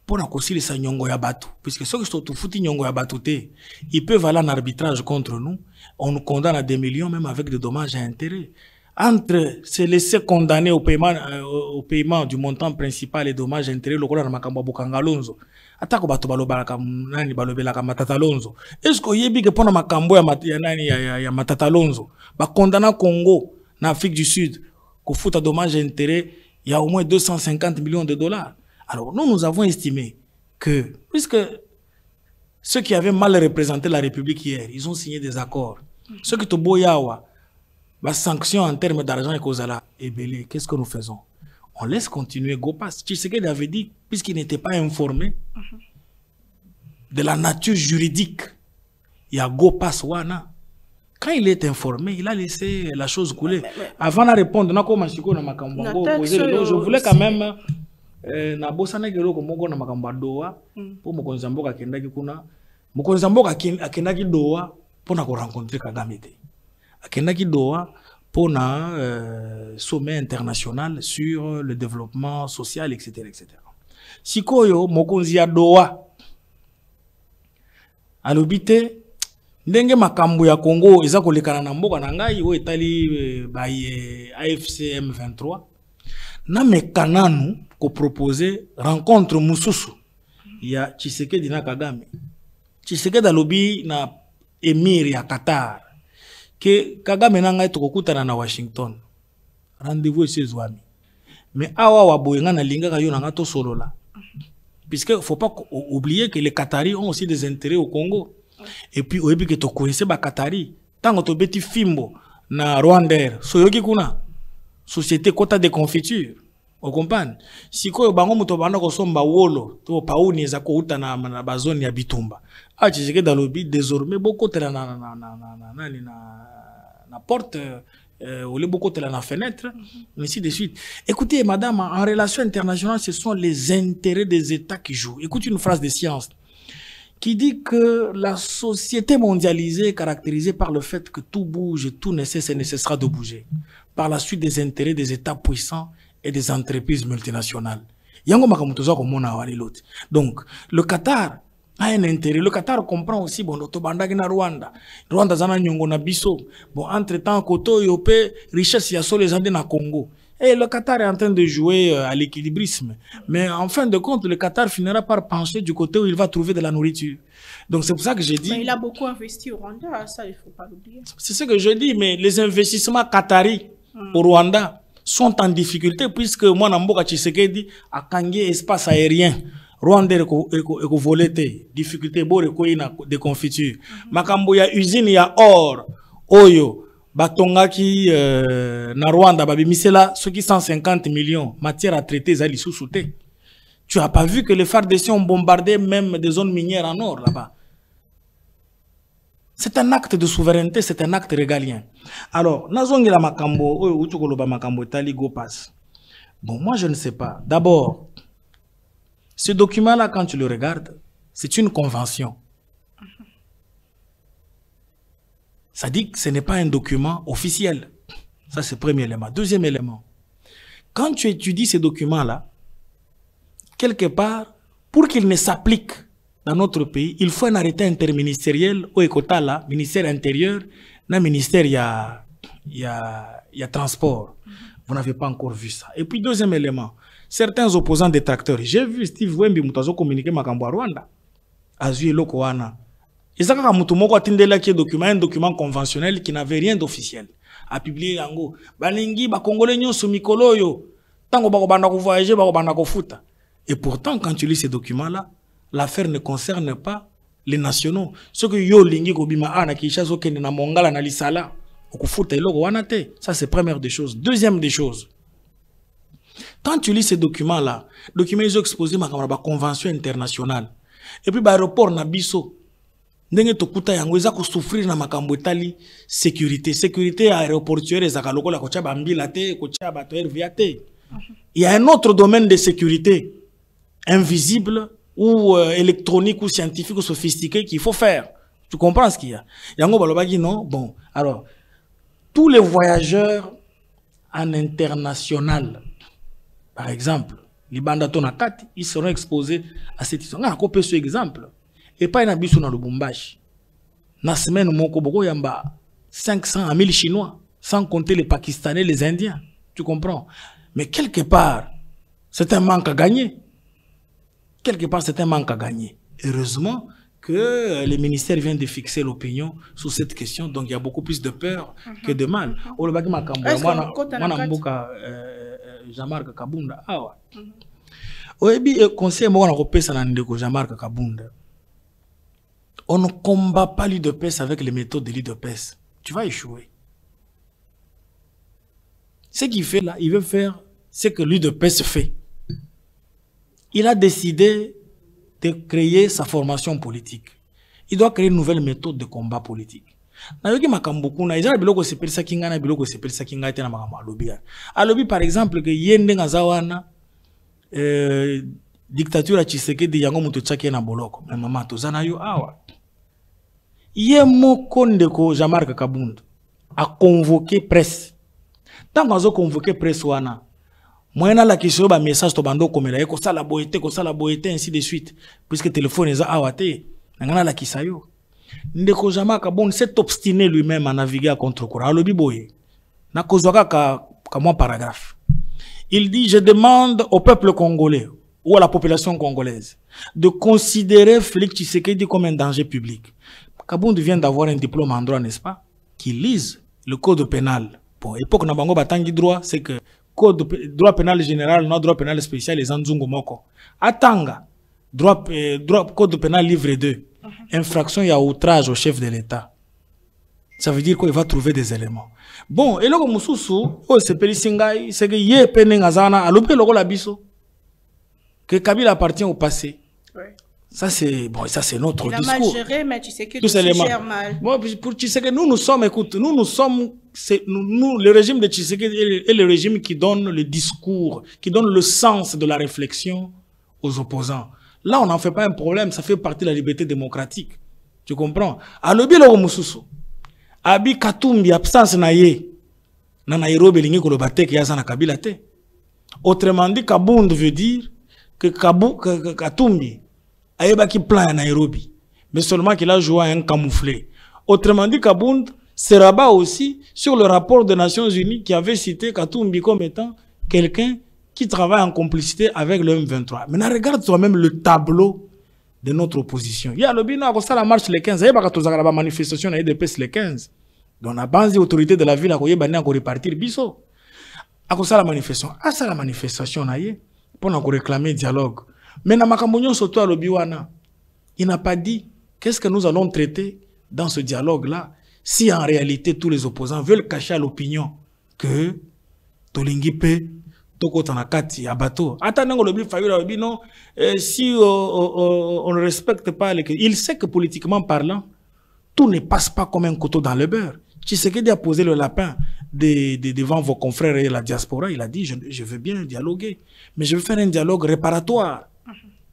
pour na kosi les nyongo ya batu puisque ceux qui sont tout fouti nyongo ya batu te, ils peuvent aller en arbitrage contre nous, on nous condamne à des millions même avec des dommages et intérêts. Entre se laisser condamner au paiement du montant principal et dommages et intérêts, le colonel Makambo Bokangalonzo. Atako bato balobala nani balobela ka Matata Lonzo. Est-ce que yebi que pona makambo ya nani ya Matata Lonzo ba condamna Congo na Afrique du Sud ko futa dommages et intérêts, il y a au moins 250 millions de dollars. Alors nous avons estimé que puisque ceux qui avaient mal représenté la République hier, ils ont signé des accords. Ceux qui toboyawa ba sanction en termes d'argent et causala ebelé, qu'est-ce que nous faisons? On laisse continuer GoPass. Tshisekedi avait dit, puisqu'il n'était pas informé de la nature juridique, il y a GoPass wana. Quand il est informé, il a laissé la chose couler. Avant de répondre, je voulais quand même na bosana gelo ko moko na makamba doa pour mokonzi mboka akendaki kuna. Mokonzi mboka akendaki doa pour na ko rencontrer Kagame te. Akendaki doa pour un sommet international sur le développement social, etc. etc. Sikoyo, mokonzi ya doa. Alobite, ndenge makambo ya Congo, eza kolekana na mboka na ngai, o etali AFC M23. Na mekananu ko proposer rencontre mususu ya Tshisekedi na Kagame. Tshisekedi alobi na émir ya Qatar. Que Kagame nanga tokokutana na Washington. Rendez-vous chez Zouami. Mais awa waboyenga na linga kayo nanga to solola. Puisque faut pas oublier que les Qataris ont aussi des intérêts au Congo. Et puis oyebi que to connaissez ba Qatari. Tango to beti fimbo na Rwanda. Soyoki kuna. Société quota de confiture. Vous comprenez? Si ko bango muto banda ko somba wolo to pauni za ko uta na bazone ya Bitumba. Ah Tshisekedi dans le but désormais beaucoup tela na porte ou les beaucoup tela na fenêtre ainsi de suite. Écoutez madame, en relation internationale ce sont les intérêts des États qui jouent. Écoutez une phrase de science qui dit que la société mondialisée est caractérisée par le fait que tout bouge, tout ne cesse et ne cessera de bouger. Par la suite des intérêts des États puissants et des entreprises multinationales. Donc, le Qatar a un intérêt. Le Qatar comprend aussi, bon, na Rwanda. Rwanda zana nyongo na biso. Bon, entre-temps, koto yope, richesse ya so les Andes na Congo. Et le Qatar est en train de jouer à l'équilibrisme. Mais en fin de compte, le Qatar finira par pencher du côté où il va trouver de la nourriture. Donc c'est pour ça que j'ai dit... Mais il a beaucoup investi au Rwanda, ça il ne faut pas l'oublier. C'est ce que je dis, mais les investissements qataris au Rwanda sont en difficulté puisque moi, Namboka Tshisekedi a kangué espace aérien. Rwanda est volé, difficulté, beau de confiture. Makambo ya usine ya or, oyo, batongaki na Rwanda, babimisela, ceux qui 150 millions, matière à traiter, zali sous-souté. Tu n'as pas vu que les FARDC ont bombardé même des zones minières en or là-bas. C'est un acte de souveraineté, c'est un acte régalien. Alors, nazongi la makambo, utukoloba makambo tali GoPass. Bon, moi je ne sais pas. D'abord, ce document-là, quand tu le regardes, c'est une convention. Ça dit que ce n'est pas un document officiel. Ça, c'est le premier élément. Deuxième élément, quand tu étudies ces documents-là, quelque part, pour qu'ils ne s'appliquent dans notre pays, il faut un arrêté interministériel au Ekotala, ministère intérieur, na ministère transport. Vous n'avez pas encore vu ça. Et puis, deuxième élément, certains opposants détracteurs. J'ai vu Steve Wembi Mutazo communiquer Makambo Rwanda. Azui Lokoana. Et ça, quand Mutumoko a tindela qui est un document conventionnel qui n'avait rien d'officiel. A publié Yango. Balingi, Congolais, Nyoso, Mikoloyo. Tango Bako Bandako voyager, Bako Bandako futa. Et pourtant, quand tu lis ces documents-là, l'affaire ne concerne pas les nationaux. Ce que yo lingi kobima na Kinshasa okende na Mongala na Lisala okufuta eloko wana te. Ça c'est première des choses. Deuxième des choses. Quand tu lis ces documents là, documents ils ont exposé ma convention internationale. Et puis l'aéroport na biso ndenge tokuta yango eza ko souffrir na makambo etali sécurité aéroportuaire ezaka lokola ko tia bambila te ko tia bato RVA te. Il y a un autre domaine de sécurité invisible ou électronique ou scientifique ou sophistiqué qu'il faut faire. Tu comprends ce qu'il y a? Yango balobaki non. Bon, alors tous les voyageurs en international, par exemple, les bandatons à 4, ils seront exposés à cette histoire. On a copié ce exemple. Et pas un biso dans le Lubumbashi. Na semaine moko boko yamba 500 à 1000 Chinois, sans compter les Pakistanais, les Indiens. Tu comprends? Mais quelque part, c'est un manque à gagner. Quelque part, c'est un manque à gagner. Heureusement que les ministères viennent de fixer l'opinion sur cette question. Donc, il y a beaucoup plus de peur que de mal. Jean-Marc Kabunda. Ah ouais. Oyebi conseil moi on repère ça dans Jean-Marc Kabunda. On ne combat pas l'UDPS avec les méthodes de l'UDPS. Tu vas échouer. Ce qu'il fait là, il veut faire ce que l'UDPS fait. Il a décidé de créer sa formation politique. Il doit créer une nouvelle méthode de combat politique. Nayoki makambuku na izala biloko sepelisa kinga na biloko sepelisa kinga te na makambo alobi. Alobi par exemple que yende ngazawana dictature ya Tshisekedi yango muto tshake na boloko. Mais maman tozana yo awa. Ye moko ndeko Jean-Marc Kabunda a convoqué presse. Tant qu'on a convoqué presse wana, moyena la question ba message to bando komela ye ko sala boyete ainsi de suite puisque téléphone eza awate ngana la kisayo. Ndeko Jean-Marc Kabunda s'est obstiné lui-même à naviguer à contre-courant. Alobi boye. Na kozwaka ka moi paragraphe. Il dit je demande au peuple congolais ou à la population congolaise de considérer Félix Tshisekedi comme un danger public. Kabunda vient d'avoir un diplôme en droit, n'est-ce pas? Qu'il lise le code pénal. Bon, époque na bango batangi droit, c'est que droit pénal général, non droit pénal spécial, les anzungu moko. Atanga, code pénal livre 2. Infraction, il y a outrage au chef de l'État. Ça veut dire qu'il va trouver des éléments. Bon, et là, c'est que yé penengazana, alopé logo la biso. Que Kabila appartient au passé. Ouais. Ça c'est bon, ça c'est notre discours. Il a mal géré, mais tu sais que tu gères mal. Bon, pour Tshisekedi, nous sommes, écoute, nous sommes, nous, le régime de Tshisekedi est le régime qui donne le discours, qui donne le sens de la réflexion aux opposants. Là, on n'en fait pas un problème, ça fait partie de la liberté démocratique. Tu comprends? Alobi lo mususu. Abi Katumbi absence na ye. Na Nairobi lingi ko lobate ki yaza na Kabila te. Autrement dit, Kabunda veut dire que Katumbi a qui plan à Nairobi, mais seulement qu'il a joué un camouflé. Autrement dit, Kabunda se rabat aussi sur le rapport des Nations Unies qui avait cité Katumbi comme étant quelqu'un qui travaille en complicité avec le M23. Maintenant, regarde toi-même le tableau de notre opposition. Il y a le bino à la marche le 15, il y a la manifestation à l'EDPS le 15. Donc, la base des autorités de la ville a repartir biso. À la manifestation, la manifestation pour réclamer dialogue. Mais na makambo surtout à l'Obiwana, il n'a pas dit qu'est-ce que nous allons traiter dans ce dialogue-là si en réalité tous les opposants veulent cacher à l'opinion que Tolingipe, Toko Tanakati, Abato. Attendez, non, si on ne respecte pas les... Il sait que politiquement parlant, tout ne passe pas comme un couteau dans le beurre. Tshisekedi a posé le lapin devant vos confrères et la diaspora. Il a dit, je veux bien dialoguer, mais je veux faire un dialogue réparatoire.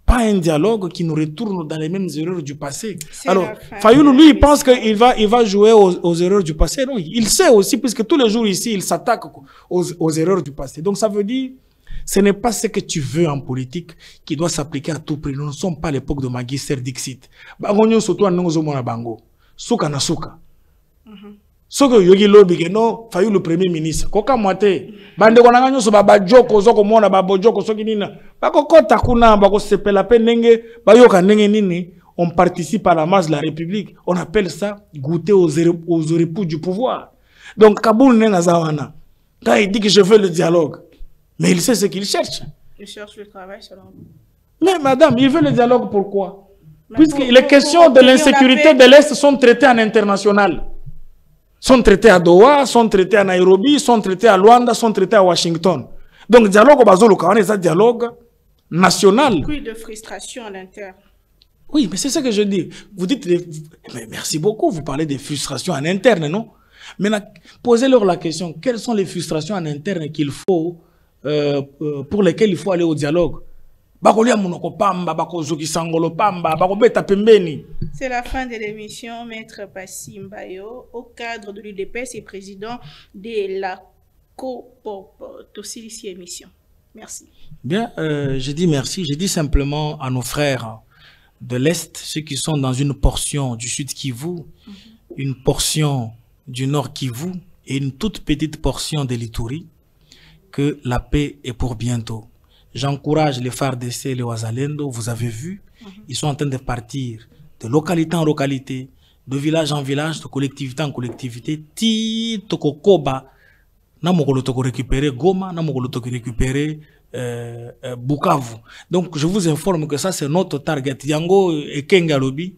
Pas un dialogue qui nous retourne dans les mêmes erreurs du passé. Alors, Fayoulou, lui, il pense qu'il va jouer aux erreurs du passé. Non, il sait aussi, puisque tous les jours ici, il s'attaque aux erreurs du passé. Donc, ça veut dire, ce n'est pas ce que tu veux en politique qui doit s'appliquer à tout prix. Nous ne sommes pas à l'époque de Magister Dixit. Bangonyo surtout à Nongozomona Bango. Souka na souka. Soko yogi lobby que non, Fayoulou le premier ministre. Koka mwate. Bande konanganyo so babajoko zoko mona babojoko soki nina. Bako kota kuna bako sepela pe nenge bayoka nenge nini. On participe à la marche de la République. On appelle ça goûter aux repos du pouvoir. Donc Kaboul nenga zawana. Quand il dit que je veux le dialogue, mais il sait ce qu'il cherche. Il cherche le travail selon vous. Mais madame, il veut le dialogue pourquoi? Puisque les questions de l'insécurité de l'Est sont traitées en international. Sont traitées à Doha, sont traitées à Nairobi, sont traitées à Luanda, sont traitées à Washington. Donc, dialogue au Bazoluka, on est un dialogue national. Beaucoup de frustration à l'interne. Oui, mais c'est ça que je dis. Vous dites, mais merci beaucoup, vous parlez des frustrations en interne, non? Maintenant, posez-leur la question, quelles sont les frustrations en interne qu'il faut, pour lesquelles il faut aller au dialogue? C'est la fin de l'émission. Maître Passy Mbayo, au cadre de l'UDPS et président de la COPOP, aussi ici émission. Merci. Bien, je dis merci. Je dis simplement à nos frères de l'Est, ceux qui sont dans une portion du Sud Kivu, une portion du Nord Kivu et une toute petite portion de l'Ituri, que la paix est pour bientôt. J'encourage les FARDC et les Wazalendo, vous avez vu, ils sont en train de partir de localité en localité, de village en village, de collectivité en collectivité, ti tokokoba, na mokolo toko récupérer Goma, na mokolo toko récupérer Bukavu. Donc je vous informe que ça c'est notre target. Yango et Kengalobi,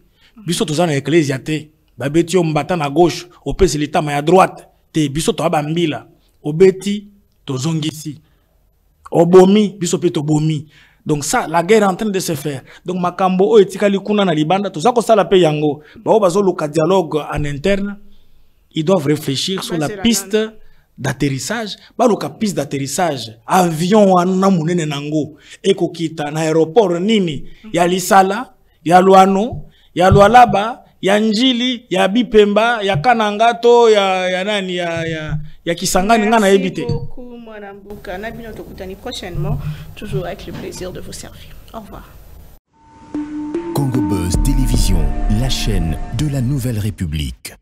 biso tozana ecclesia te, babeti mbata na gauche, opesi litama ya droite, te biso to abambila, obeti tozongisi. Obomi, biso pe tobomi. Donc ça, la guerre est en train de se faire. Donc makambo o etikali kuna na libanda, tout ça ko sala pe yango. Ba o bazo loka dialogue en interne, ils doivent réfléchir sur la piste d'atterrissage. Ba loka piste d'atterrissage, avion wana munene nango, eko kita na aéroport nini, ya Lisala, ya Luano, ya Lualaba, ya Njili, ya Bipemba, ya Kanangato, ya nani, ya Kisangani ngana ebite. Mwanambuka, Nabino Tokutani prochainement, toujours avec le plaisir de vous servir. Au revoir. Congo Buzz Télévision, la chaîne de la Nouvelle République.